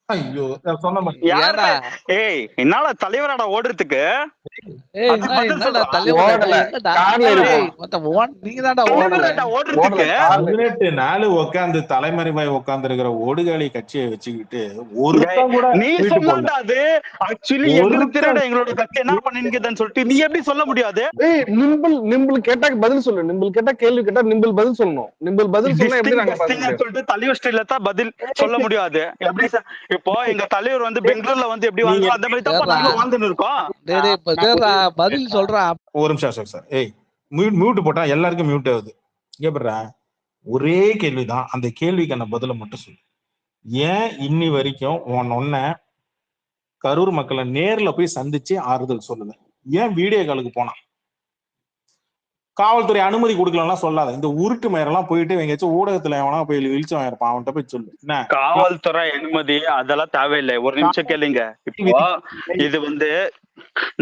Speaker 6: ஐயோ சொன்ன
Speaker 3: என்னால தலைவராடா ஓடுறதுக்கு
Speaker 6: உட்காந்து தலைமறைவாய் உட்கார்ந்து இருக்கிற ஓடுகாலி கட்சியை வச்சுக்கிட்டு
Speaker 3: நீ சொல்லாது ஆக்சுவலி எங்களோட கட்சி என்ன பண்ணிருக்குதுன்னு சொல்லிட்டு நீ எப்படி சொல்ல முடியாது?
Speaker 1: நிம்பிள் கேட்டா பதில் சொல்லு. நிம்பிள் கேட்டா கேள்வி கேட்டா நிம்பிள் பதில் சொல்லணும். நிம்பிள் பதில் சொன்னா எப்படி
Speaker 3: சொல்லிட்டு தலைவர் ஸ்டைல தான் பதில் சொல்ல முடியாது. எப்படி இப்போ எங்க தலைவர் வந்து பெங்களூர்ல வந்து எப்படி வந்து அந்த மாதிரி தான் வாழ்ந்துன்னு இருக்கோம்.
Speaker 7: பதில் சொல்றா.
Speaker 6: ஒரு நிமிஷம் சார். மியூட் போட்டா எல்லாருக்கும் மியூட் ஆகுது. கேப்படுறா ஒரே கேள்விதான், அந்த கேள்விக்கான பதில மட்டும் சொல்லு. ஏன் இன்னி வரைக்கும் ஒன்ன கரூர் மக்களை நேர்ல போய் சந்திச்சு ஆறுதல் சொல்லுங்க? ஏன் வீடியோ காலுக்கு போனா? காவல்துறை அனுமதி கொடுக்கலாம் சொல்லாத. இந்த உருட்டு மயிரெல்லாம் போயிட்டு எங்கேயாச்சும் ஊடகத்துல எவனா போய் இழிச்சவன் இருப்பான், அவன்கிட்ட போய் சொல்லு. என்ன
Speaker 3: காவல்துறை அனுமதி அதெல்லாம் தேவையில்லை. ஒரு நிமிஷம் கேளுங்க. இப்போ இது வந்து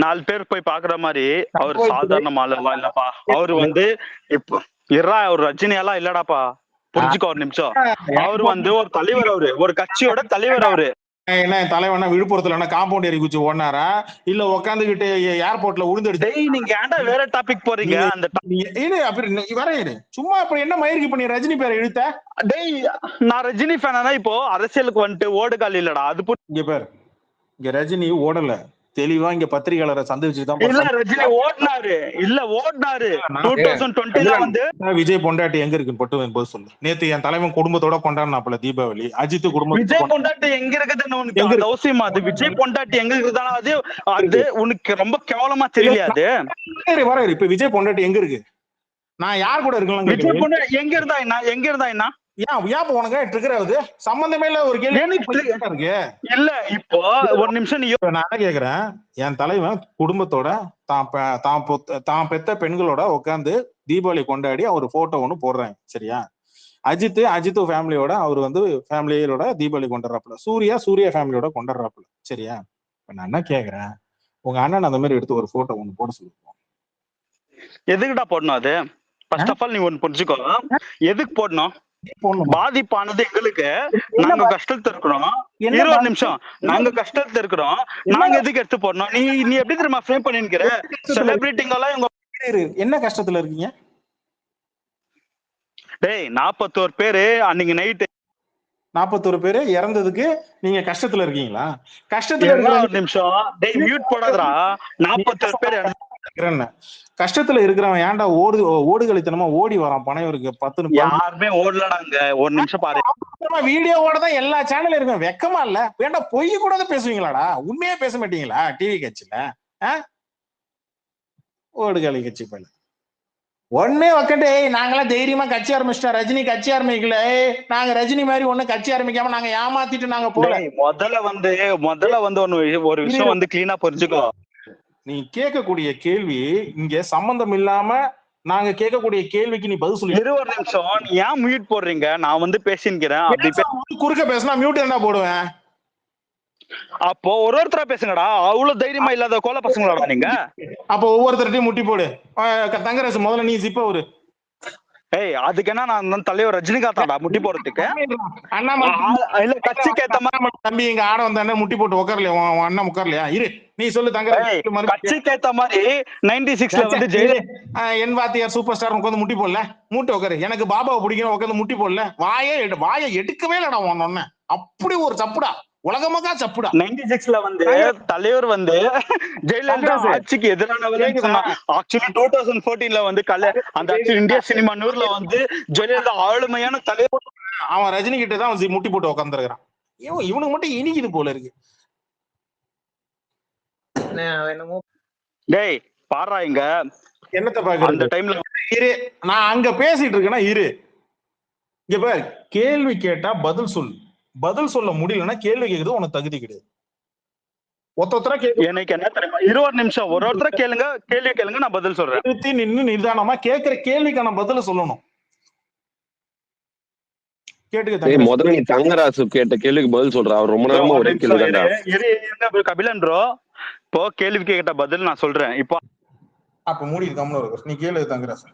Speaker 3: 4 பேர் போய் பாக்குற மாதிரி அவர் சாதாரண ஆளெல்லாம் இல்லப்பா. அவரு வந்து இப்போ ஒரு ரஜினியெல்லாம் இல்லடாப்பா, புரிஞ்சுக்கோ ஒரு நிமிஷம். அவரு வந்து ஒரு தலைவர், அவரு ஒரு கட்சியோட தலைவர். அவரு
Speaker 6: என்ன தலைவனா விழுப்புரத்துல காம்பவுண்ட் ஏறி குச்சி ஓடினாரா இல்ல உட்காந்துக்கிட்டு ஏர்போர்ட்ல உழுந்துடுச்சு?
Speaker 3: நீங்க ஏன்டா வேற டாபிக் போறீங்க? அந்த
Speaker 6: சும்மா அப்புறம் என்ன மயிருக்கு பண்ணி ரஜினி பேரை இழுத்த?
Speaker 3: டேய் நான் ரஜினி ஃபேனா இப்போ அரசியலுக்கு வந்துட்டு ஓடுகால் இல்லடா. அது
Speaker 6: இங்க பேர் இங்க ரஜினி ஓடல, தெளிவா இங்க பத்திரிகையாளரை சந்திச்சுதான்.
Speaker 3: ரஜினி ஓடினாரு 2020 வந்து.
Speaker 6: விஜய் பொண்டாட்டி எங்க இருக்குன்னு மட்டும் போது சொல்லு. நேத்து என் தலைவன் குடும்பத்தோட கொண்டாடினாப்புல தீபாவளி. அஜித் குடும்பம்.
Speaker 3: விஜய் பொண்டாட்டி எங்க இருக்குதுன்னு உனக்கு அவசியமா? அது விஜய் பொண்டாட்டி எங்க இருக்குதானா அது உனக்கு ரொம்ப கேவலமா தெரியாது.
Speaker 6: இப்ப விஜய் பொண்டாட்டி எங்க இருக்கு? நான் யார் கூட இருக்கலாம்?
Speaker 3: விஜய் பொண்டாட்டி எங்க இருந்தா என்ன?
Speaker 6: சம்பந்தமே இல்ல ஒரு கேள்வி
Speaker 3: இல்ல. இப்போ ஒரு நிமிஷம்
Speaker 6: நான் கேக்குறேன். என் தலைவன் குடும்பத்தோட தான் பெத்த பெண்களோட உட்காந்து தீபாவளி கொண்டாடி அவர் போட்டோ ஒண்ணு போடுறாங்க, சரியா? அஜித் ஃபேமிலியோட அவர் வந்து ஃபேமிலியோட தீபாவளி கொண்டாடுறாப்புல. சூர்யா ஃபேமிலியோட கொண்டாடுறாப்புல, சரியா? இப்ப நான் என்ன கேக்குறேன், உங்க அண்ணன் அந்த மாதிரி எடுத்து ஒரு போட்டோ ஒண்ணு போட சொல்லுவோம்.
Speaker 3: எதுக்குடா போடணும்? அது ஃபர்ஸ்ட் ஆஃப் ஆல் நீ ஒன்னு புரிஞ்சுக்கோ, எதுக்கு போடணும்?
Speaker 6: போடணுமா?
Speaker 3: பாதிப்பானது எங்களுக்கு,
Speaker 6: என்ன
Speaker 3: நாங்க கஷ்டத்துல இருக்கிறோம்.
Speaker 6: என்ன
Speaker 3: இருபது
Speaker 6: பாதிப்பு?
Speaker 3: நிமிஷம், நாங்க கஷ்டத்துல இருக்கிறோம்,
Speaker 6: என்ன
Speaker 3: நாங்க எதுக்கு எடுத்து போடணும்? நீ நீ எப்படி தெரியுமா ஃப்ரேம் பண்ணிருக்கிற?
Speaker 6: கஷ்டத்துல
Speaker 3: செலிபிரிட்டிங்க எல்லாம் இவங்க
Speaker 6: என்ன கஷ்டத்துல இருக்கீங்க?
Speaker 3: டேய் 41 பேரு அன்னைக்கு நைட்டு
Speaker 6: 41 பேரு இறந்ததுக்கு நீங்க கஷ்டத்துல இருக்கீங்களா? கஷ்டத்துல
Speaker 3: ஒரு
Speaker 6: இருக்கிற
Speaker 3: நிமிஷம், டேய் மியூட் போடாதடா. 41 பேர்
Speaker 6: இருக்கிறேன்னு. கஷ்டத்துல இருக்கிறவன் ஏன்டா ஓடுகளித்தனமா ஓடி வரான் பனையூருக்கு 10
Speaker 3: யாருமே ஓடலடாங்க. ஒரு நிமிஷம் பாரு.
Speaker 6: வீடியோவோட தான் எல்லா சேனலும் இருக்கும். வெக்கமா இல்ல? வேண்டா பொய் கூட பேசுவீங்களாடா? உண்மையே பேச மாட்டீங்களா டிவி கட்சியில? ஓடுகளி கட்சி பையன் ஒன்னே உக்காந்து நாங்களாம் தைரியமா கட்சி ஆரம்பிச்சிட்டோம். ரஜினி கட்சி ஆரம்பிக்கல. நாங்க ரஜினி மாதிரி ஒண்ணு கட்சி ஆரம்பிக்காம நாங்க ஏமாத்திட்டு நாங்க போல.
Speaker 3: முதல்ல வந்து ஒரு விஷயம் வந்து கிளீனா புரிஞ்சுக்கோ.
Speaker 6: நீ கேட்கக்கூடிய கேள்வி இங்க சம்பந்தம் இல்லாம நாங்க கேட்கக்கூடிய கேள்விக்கு நீ பதில் சொல்லி.
Speaker 3: 20 நிமிஷம் நீ ஏன் மியூட் போடுறீங்க? நான் வந்து பேசிக்கிறேன். அப்படி
Speaker 6: குறுக்க பேசினா மியூட் என்ன போடுவேன்?
Speaker 3: அப்போ ஒருத்தரா பேசுங்கடா. அவ்வளவு தைரியமா இல்லாத கோல பசங்களாடா நீங்க.
Speaker 6: அப்போ ஒவ்வொருத்தர்ட்டையும் முட்டி போடு. தங்கராசு முதல்ல நீ ஜிப்ப ஒரு.
Speaker 3: ஏய் அதுக்கு என்ன நான் தலைவர் ரஜினிகாந்தாடா முட்டி போடுறதுக்கு? இல்ல கட்சிக்கு ஏத்த மாதிரி
Speaker 6: தம்பி இங்க ஆட வந்தானே முட்டி போட்டு உட்காரலையா? அண்ணன் உட்காரலையா? இரு நீ சொல்லு தங்கராஜ்.
Speaker 3: கட்சிக்கு ஏத்த மாதிரி 96ல வந்து
Speaker 6: என் வாத்தியார் சூப்பர் ஸ்டார் உட்காந்து முட்டி போடல. மூட்டை உட்காரு. எனக்கு பாபாவை பிடிக்கணும் உட்காந்து முட்டி போடல. வாயை எடுக்கவே இல்லடா ஒன்னு. அப்படி ஒரு சப்புடா, உலகமாக்கா சப்புடா.
Speaker 3: 96ல வந்து தலைவர் வந்து ஜெயலலிதா ஆட்சிக்கு எதிரானவர் சொன்னா. ஆக்சுவலி 2014ல வந்து அந்த இந்தியா சினிமா நூறுல வந்து ஜெயலலிதா ஆளுமையான தலைவர்.
Speaker 6: அவன் ரஜினி கிட்ட தான் முட்டி போட்டு உட்காந்துருக்கான். இவனுக்கு மட்டும் இனிக்குது போல இருக்கு.
Speaker 3: டேய் பாடுறா இங்க
Speaker 6: என்னத்த பாக்குற அந்த டைம்ல இரு. நான் அங்க பேசிட்டு இருக்கேன்னா இரு. இங்க பாரு, கேள்வி கேட்டா பதில் சொல்லு. பதில் சொல்ல முடியலன்னா கேள்வி கேக்குது உனக்கு தகுதி கிடையாது. ஒருத்தர
Speaker 3: எனக்கு என்ன தெரியுமா, 20 நிமிஷம் ஒருத்தர கேளுங்க, கேள்வி கேளுங்க, நான் பதில் சொல்றேன்.
Speaker 6: நிறுத்தி நின்னு நிதானமா கேட்கிற கேள்விக்கான பதில சொல்லணும்.
Speaker 2: கேட்டுக்க. முதல்ல நீ தங்கராசு கேட்ட கேள்விக்கு பதில் சொல்ற. அவர் ரொம்ப நேரமா ஒரே கேள்வி.
Speaker 3: கபிலன் ப்ரோ, இப்போ கேள்வி கேட்ட பதில் நான் சொல்றேன். இப்போ
Speaker 6: அப்ப மூடி இருக்காமல இருக்கு. நீ கேளு தங்கராசு.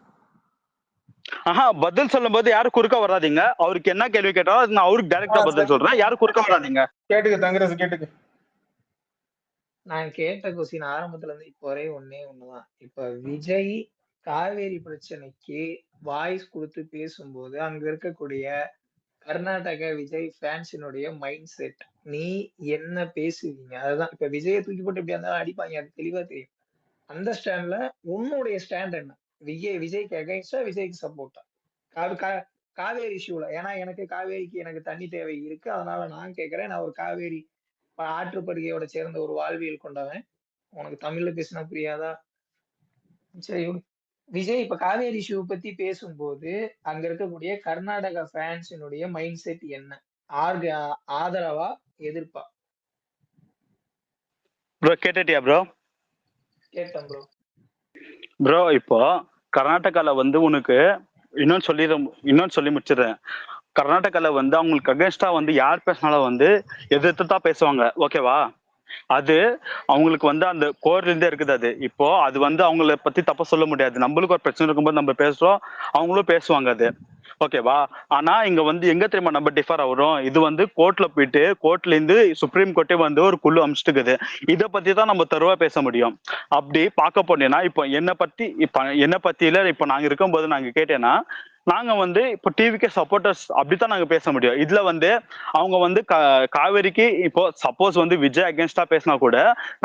Speaker 3: பதில் சொல்லும் போது யாரும் குறுக்க வராதீங்க. அவருக்கு என்ன கேள்வி கேட்டாலும் நான் அவருக்கு டைரக்டா பதில் சொல்றேன். யாரும் குறுக்க வராதீங்க.
Speaker 6: கேட்டுக்க தங்கராசு, கேட்டுக்க.
Speaker 4: நான் கேட்ட கொஸ்டின் ஆரம்பத்துல இருந்து இப்போ ஒரே ஒண்ணுதான். இப்ப விஜய் காவேரி பிரச்சனைக்கு வாய்ஸ் கொடுத்து பேசும்போது அங்க இருக்கக்கூடிய கர்நாடக விஜய் ஃபேன்ஸினுடைய மைண்ட் செட், நீ என்ன பேசுவீங்க? அதுதான். இப்ப விஜயை தூக்கி போட்டு எப்படியா இருந்தாலும் அடிப்பாங்க, அது தெளிவா தெரியும். அந்த ஸ்டாண்ட்ல உன்னுடைய ஸ்டாண்ட் என்ன? விஜய்க்கு அகைன்ஸ்டா, விஜய்க்கு சப்போர்ட்டா? காவேரி இஷ்யூல. ஏன்னா எனக்கு காவேரிக்கு எனக்கு தண்ணி தேவை இருக்கு, அதனால நான் கேட்கிறேன். நான் ஒரு காவேரி ஆற்றுப்படுகையோட சேர்ந்த ஒரு வாழ்வியல் கொண்டவன். உனக்கு தமிழ்ல பேசினா புரியாதா? சரி, விஜய் இப்ப காவேரி இஷ்யூ பத்தி பேசும்போது அங்க இருக்கக்கூடிய கர்நாடகா ஃபேன்ஸினுடைய மைண்ட் செட் என்ன? ஆதரவா, எதிர்ப்பா?
Speaker 3: ப்ரோ கேட்டியா ப்ரோ?
Speaker 4: கேட்டேன் ப்ரோ.
Speaker 3: ப்ரோ இப்போ கர்நாடகால வந்து உனக்கு இன்னொன்னு சொல்லி முடிச்சிடுறேன். கர்நாடகால வந்து அவங்களுக்கு அகேன்ஸ்டா வந்து யார் பேசினாலும் வந்து எதிர்த்து தான் பேசுவாங்க. ஓகேவா? அது அவங்களுக்கு வந்து அந்த கோர்ல இருந்தே இருக்குது. அது இப்போ அது வந்து அவங்கள பத்தி தப்ப சொல்ல முடியாது. நம்மளுக்கு ஒரு பிரச்சனை இருக்கும்போது நம்ம பேசுறோம், அவங்களும் பேசுவாங்க. அது ஓகேவா? ஆனா இங்க வந்து எங்க தெரியுமா நம்ம டிஃபர் ஆகுறோம்? இது வந்து கோர்ட்ல போயிட்டு கோர்ட்ல இருந்து சுப்ரீம் கோர்ட்டே வந்து ஒரு குழு அமிச்சிட்டுக்குது. இதை பத்தி தான் நம்ம தருவா பேச முடியும். அப்படி பார்க்க போனேன்னா இப்போ என்ன பத்தியில இப்போ நாங்க இருக்கும்போது நாங்க கேட்டேன்னா, நாங்க வந்து இப்போ டிவிக்கே சப்போர்ட்டர்ஸ் அப்படித்தான் நாங்க பேச முடியும். இதுல வந்து அவங்க வந்து காவேரிக்கு இப்போ சப்போஸ் வந்து விஜய் அகேன்ஸ்டா பேசினா கூட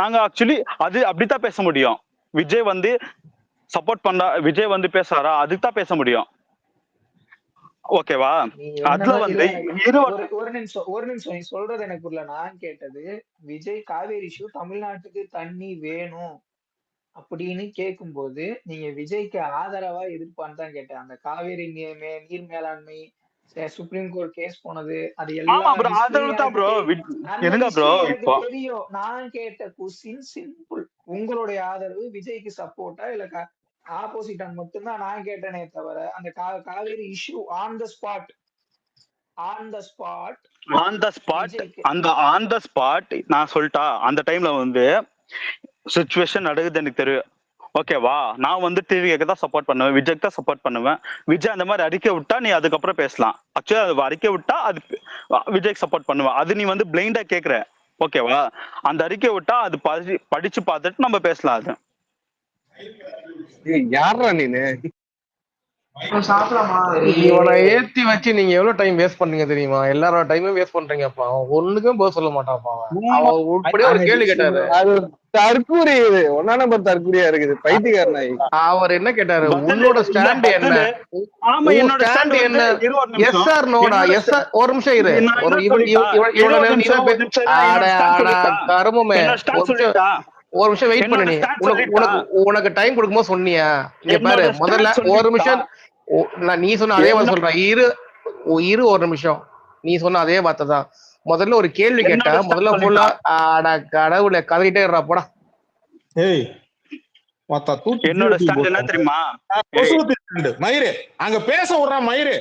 Speaker 3: நாங்க ஆக்சுவலி அது அப்படித்தான் பேச முடியும். விஜய் வந்து சப்போர்ட் பண்ணா, விஜய் வந்து பேசுறாரா, அதுக்கு தான் பேச முடியும். ஓகேவா? அதுல வந்து
Speaker 4: ஒரு நிமிஷம் நீ சொல்றது எனக்கு புரியல. நான் கேட்டது விஜய் காவேரி இஷ்யூ தமிழ்நாட்டுக்கு தண்ணி வேணும் அப்படின்னு கேட்கும்போது நீங்க விஜய்க்கு ஆதரவா எதிர்ப்பான்னு தான் கேட்டேன். அந்த காவேரி நீர் மேலாண்மை சுப்ரீம் கோர்ட் கேஸ் போனது அது எல்லாம் தெரியும். நான் கேட்ட கொஸ்டின் சிம்பிள். உங்களுடைய ஆதரவு விஜய்க்கு சப்போர்ட்டா இல்ல ஆப்போசிட்டான்னு மட்டும்தான் நான் கேட்டேனே தவிர அந்த Kaveri issue on the
Speaker 3: spot நான் சொல்லிட்டா அந்த டைம்ல வந்து சிச்சுவேஷன் நடக்குது எனக்கு தெரியும். ஓகேவா? நான் வந்து டிவிக்கு தான் சப்போர்ட் பண்ணுவேன், விஜய்க்கு தான் சப்போர்ட் பண்ணுவேன். விஜய் அந்த மாதிரி அறிக்கை விட்டா நீ அதுக்கப்புறம் பேசலாம். ஆக்சுவலா அது அறிக்கை விட்டா அது விஜய்க்கு சப்போர்ட் பண்ணுவேன். அது நீ வந்து பிளைண்டா கேக்குற, ஓகேவா? அந்த அறிக்கை விட்டா அது படிச்சு பார்த்துட்டு நம்ம பேசலாம். அது
Speaker 1: யாரா நீனு?
Speaker 9: இவனை ஏத்தி வச்சு நீங்க எவ்வளவு டைம் வேஸ்ட் பண்றீங்க தெரியுமா? எல்லாரோட டைமும் வேஸ்ட் பண்றீங்கப்பா. அவன் ஒண்ணுக்கும் போக சொல்ல மாட்டான்ப்பா. அவன் உட்படியே ஒரு கேள்வி கேட்டாரு.
Speaker 1: அது தற்கூரி, இது ஒன்னா நம்பர் தற்கூரியா இருக்குது, பைத்தியக்காரனாய்.
Speaker 9: அவர் என்ன கேட்டாரு? உன்னோட ஸ்டாண்ட் என்ன? ஸ்டாண்ட் என்ன? எஸ் சார் நோடா? Yes sir. ஒரு நிமிஷம் இரு. கருமமே, ஒரு நிமிஷம் வெயிட் பண்ணு. நீ உனக்கு டைம் கொடுக்கும்போது சொன்னியா? இங்க பாரு, முதல்ல ஒரு நிமிஷம் நீ சொன்ன அதே வார்த்தை சொல்றேன். இரு ஒரு நிமிஷம். நீ சொன்ன அதே வார்த்தை தான். முதல்ல ஒரு கேள்வி கேட்டா முதல்ல ஃபுல்லா கடவுளை கதறிட்டே இருறா போடா.
Speaker 6: ஏய்
Speaker 3: என்னோட ஸ்டாண்ட் என்ன தெரியுமா?
Speaker 6: மயிறு அங்க பேச விடுறா மயிறு.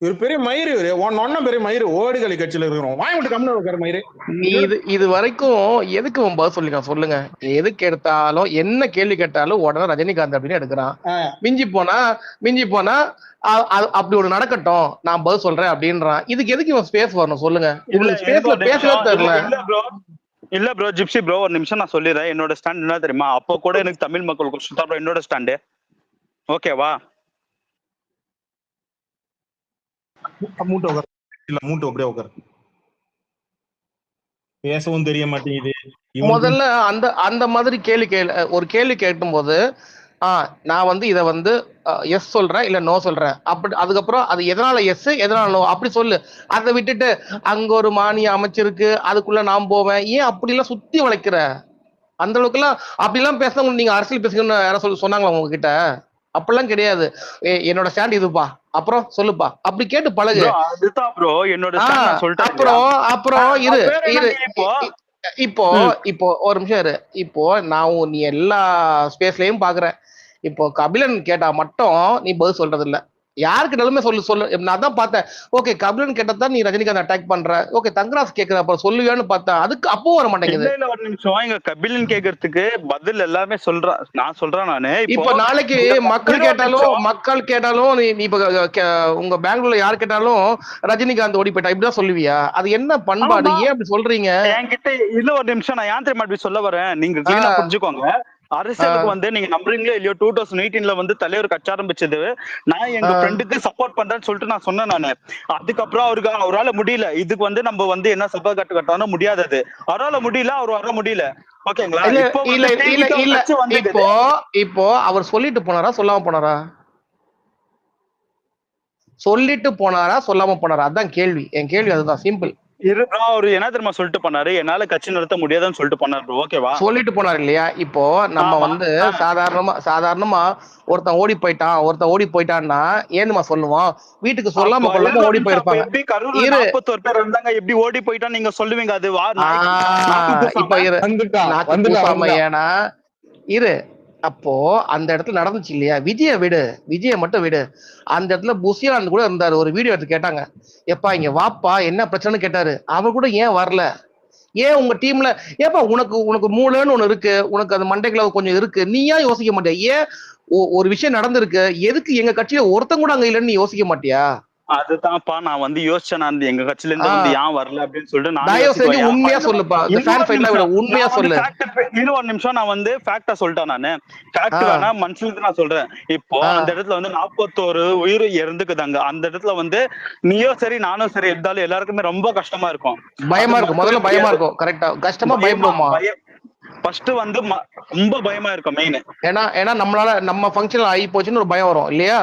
Speaker 6: இவர் பெரிய மயிறு, இவரு ஒன்னும் பெரிய மயிறு. ஓடுகளி கட்சியில இருக்கிறோம். வாய் விட்டு கம்மியா வைக்கிற மயிறு.
Speaker 9: நீ இது வரைக்கும் எதுக்கு அவன் பதில் சொல்லிருக்கான் சொல்லுங்க? எதுக்கு எடுத்தாலும் என்ன கேள்வி கேட்டாலும் உடனே ரஜினிகாந்த் அப்படின்னு எடுக்கிறான். மிஞ்சி போனா அப்படி ஒரு நடக்கட்டும், நான் பதில் சொல்றேன் அப்படின்றான். இதுக்கு எதுக்கு இவன் ஸ்பேஸ் வரணும் சொல்லுங்க? உங்களுக்கு ஸ்பேஸ்ல பேசவே தெரியல.
Speaker 3: இல்ல ப்ரோ, ஜிப்சி ப்ரோ, ஒரு நிமிஷம் நான் சொல்லிடுறேன். என்னோட ஸ்டாண்ட் என்ன தெரியுமா? அப்போ கூட எனக்கு தமிழ் மக்களுக்கு சுத்தா என்னோட ஸ்டாண்டு, ஓகேவா?
Speaker 6: மூட்டை உட்கார், இல்ல மூட்டை அப்படியே உட்கார். பேசவும் தெரிய மாட்டேங்குது.
Speaker 9: முதல்ல அந்த மாதிரி ஒரு கேள்வி கேட்டும் போது நான் வந்து இதை வந்து எஸ் சொல்றேன் இல்ல நோ சொல்றேன், அப்படி அதுக்கப்புறம் அது எதனால எஸ் எதனால நோ அப்படி சொல்லு. அதை விட்டுட்டு அங்க ஒரு மானிய அமைச்சிருக்கு அதுக்குள்ள நான் போவேன், ஏன் அப்படி எல்லாம் சுத்தி வளைக்கிற? அந்த அளவுக்கு எல்லாம் அப்படிலாம் பேசினா நீங்க அரசியல் பேசுங்கன்னு யாரும் சொன்னாங்களா உங்ககிட்ட? அப்படிலாம் கிடையாது. என்னோட ஸ்டாண்ட் இதுப்பா, அப்புறம் சொல்லுப்பா, அப்படி கேட்டு பழகு. அப்புறம் இரு இப்போ ஒரு நிமிஷம் இரு. இப்போ நான் நீ எல்லா ஸ்பேஸ்லயும் பாக்குறேன். இப்போ கபிலன் கேட்டா மட்டும் நீ பதில் சொல்றது இல்ல. யாருக்கிட்டாலுமே சொல்லு. நான் தான் பார்த்தேன். ஓகே, கபிலன் கேட்டதான் நீ ரஜினிகாந்த் அட்டாக் பண்ற. ஓகே, தங்கராஜ் கேக்குற அப்புறம் சொல்லுவேன்னு பார்த்தேன். அதுக்கு அப்போ வர மாட்டேங்குது.
Speaker 3: ஒரு நிமிஷம், இங்க கபிலன் கேக்குறதுக்கு பதில் எல்லாமே சொல்றான். நான் சொல்றேன் நானு.
Speaker 9: இப்போ நாளைக்கு மக்கள் கேட்டாலும் நீ இப்ப உங்க பெங்களூர்ல யார் கேட்டாலும் ரஜினிகாந்த் ஓடி போயிட்டா இப்படிதான் சொல்லுவியா? அது என்ன பண்பாடு? ஏன் அப்படி சொல்றீங்க?
Speaker 3: என்கிட்ட இல்ல, ஒரு நிமிஷம், நான் ஏன் தெரியுமா அப்படி சொல்ல வரேன், நீங்க புரிஞ்சுக்கோங்க. அரசியலுக்கு வந்து நீங்க நம்புறீங்களோ இல்லையோ, 2018 வந்து தலைவர் கட்சி ஆரம்பிச்சது நான் எங்க ஃப்ரெண்டுக்கு சப்போர்ட் பண்றேன்னு சொல்லிட்டு நான் சொன்னேன் நானு. அதுக்கப்புறம் அவரால முடியல. இதுக்கு வந்து நம்ம வந்து என்ன சபா கட்டாலும் முடியாதது. அவரால முடியல, அவர் வர முடியல. ஓகேங்களா?
Speaker 9: இப்போ அவர் சொல்லிட்டு போனாரா சொல்லாம போனாரா? சொல்லிட்டு போனாரா சொல்லாம போனாரா? அதான் கேள்வி. என் கேள்வி அதுதான், சிம்பிள்.
Speaker 3: அவரு என்ன தெரியுமா சொல்லிட்டு போனாரு? என்னால கட்சி நடத்த முடியாதுன்னு சொல்லிட்டு போனாரு. ஓகேவா?
Speaker 9: சொல்லிட்டு போனாரு இல்லையா? இப்போ நம்ம வந்து சாதாரணமா ஒருத்தன் ஓடி போயிட்டான்னா ஏன்னுமா சொல்லுவோம்? வீட்டுக்கு சொல்லாம கொள்ளாம ஓடி போயிருப்பாங்க.
Speaker 3: 41 பேர் இருந்தாங்க, எப்படி ஓடி போயிட்டா நீங்க சொல்லுவீங்க? அது
Speaker 9: இப்ப ஏன்னா இரு. அப்போ அந்த இடத்துல நடந்துச்சு இல்லையா? விஜய மட்டும் விடு. அந்த இடத்துல புஷியானந்த் கூட இருந்தாரு. ஒரு வீடியோ எடுத்து கேட்டாங்க, எப்பா இங்க வாப்பா என்ன பிரச்சனைன்னு கேட்டாரு. அவர் கூட ஏன் வரல? ஏன் உங்க டீம்ல ஏப்பா உனக்கு மூளைன்னு ஒண்ணு இருக்கு, உனக்கு அது மண்டைக்குள்ள கொஞ்சம் இருக்கு, நீ ஏன் யோசிக்க மாட்டியா? ஏன் ஒரு விஷயம் நடந்திருக்கு, எதுக்கு எங்க கட்சியில ஒருத்தன் கூட அங்க இல்லைன்னு நீ யோசிக்க மாட்டியா?
Speaker 3: அதுதான்ப்பா நான் வந்து யோசிச்சேன். நான் எங்க கட்சியில இருந்து வந்து ஏன் வரல அப்படின்னு
Speaker 9: சொல்லிட்டு உண்மையா சொல்லுப்பா. உண்மையா சொல்லு.
Speaker 3: ஒரு நிமிஷம், நான் வந்து ஃபேக்டா சொல்லிட்டேன். நானு ஃபேக்ட் வேணா மனசுல நான் சொல்றேன். இப்போ அந்த இடத்துல வந்து 41 உயிர் இறந்துக்குதாங்க. அந்த இடத்துல வந்து நீயும் சரி நானும் சரி இருந்தாலும் எல்லாருக்குமே ரொம்ப கஷ்டமா இருக்கும்,
Speaker 9: பயமா இருக்கும். முதல்ல பயமா இருக்கும். கரெக்டா? கஷ்டமா பயப்படுமா?
Speaker 3: ஃபர்ஸ்ட் வந்து ரொம்ப பயமா இருக்கும் மெயின்.
Speaker 9: ஏன்னா நம்ம ஃபங்க்ஷன் ஆகி போச்சுன்னு ஒரு பயம் வரும் இல்லையா?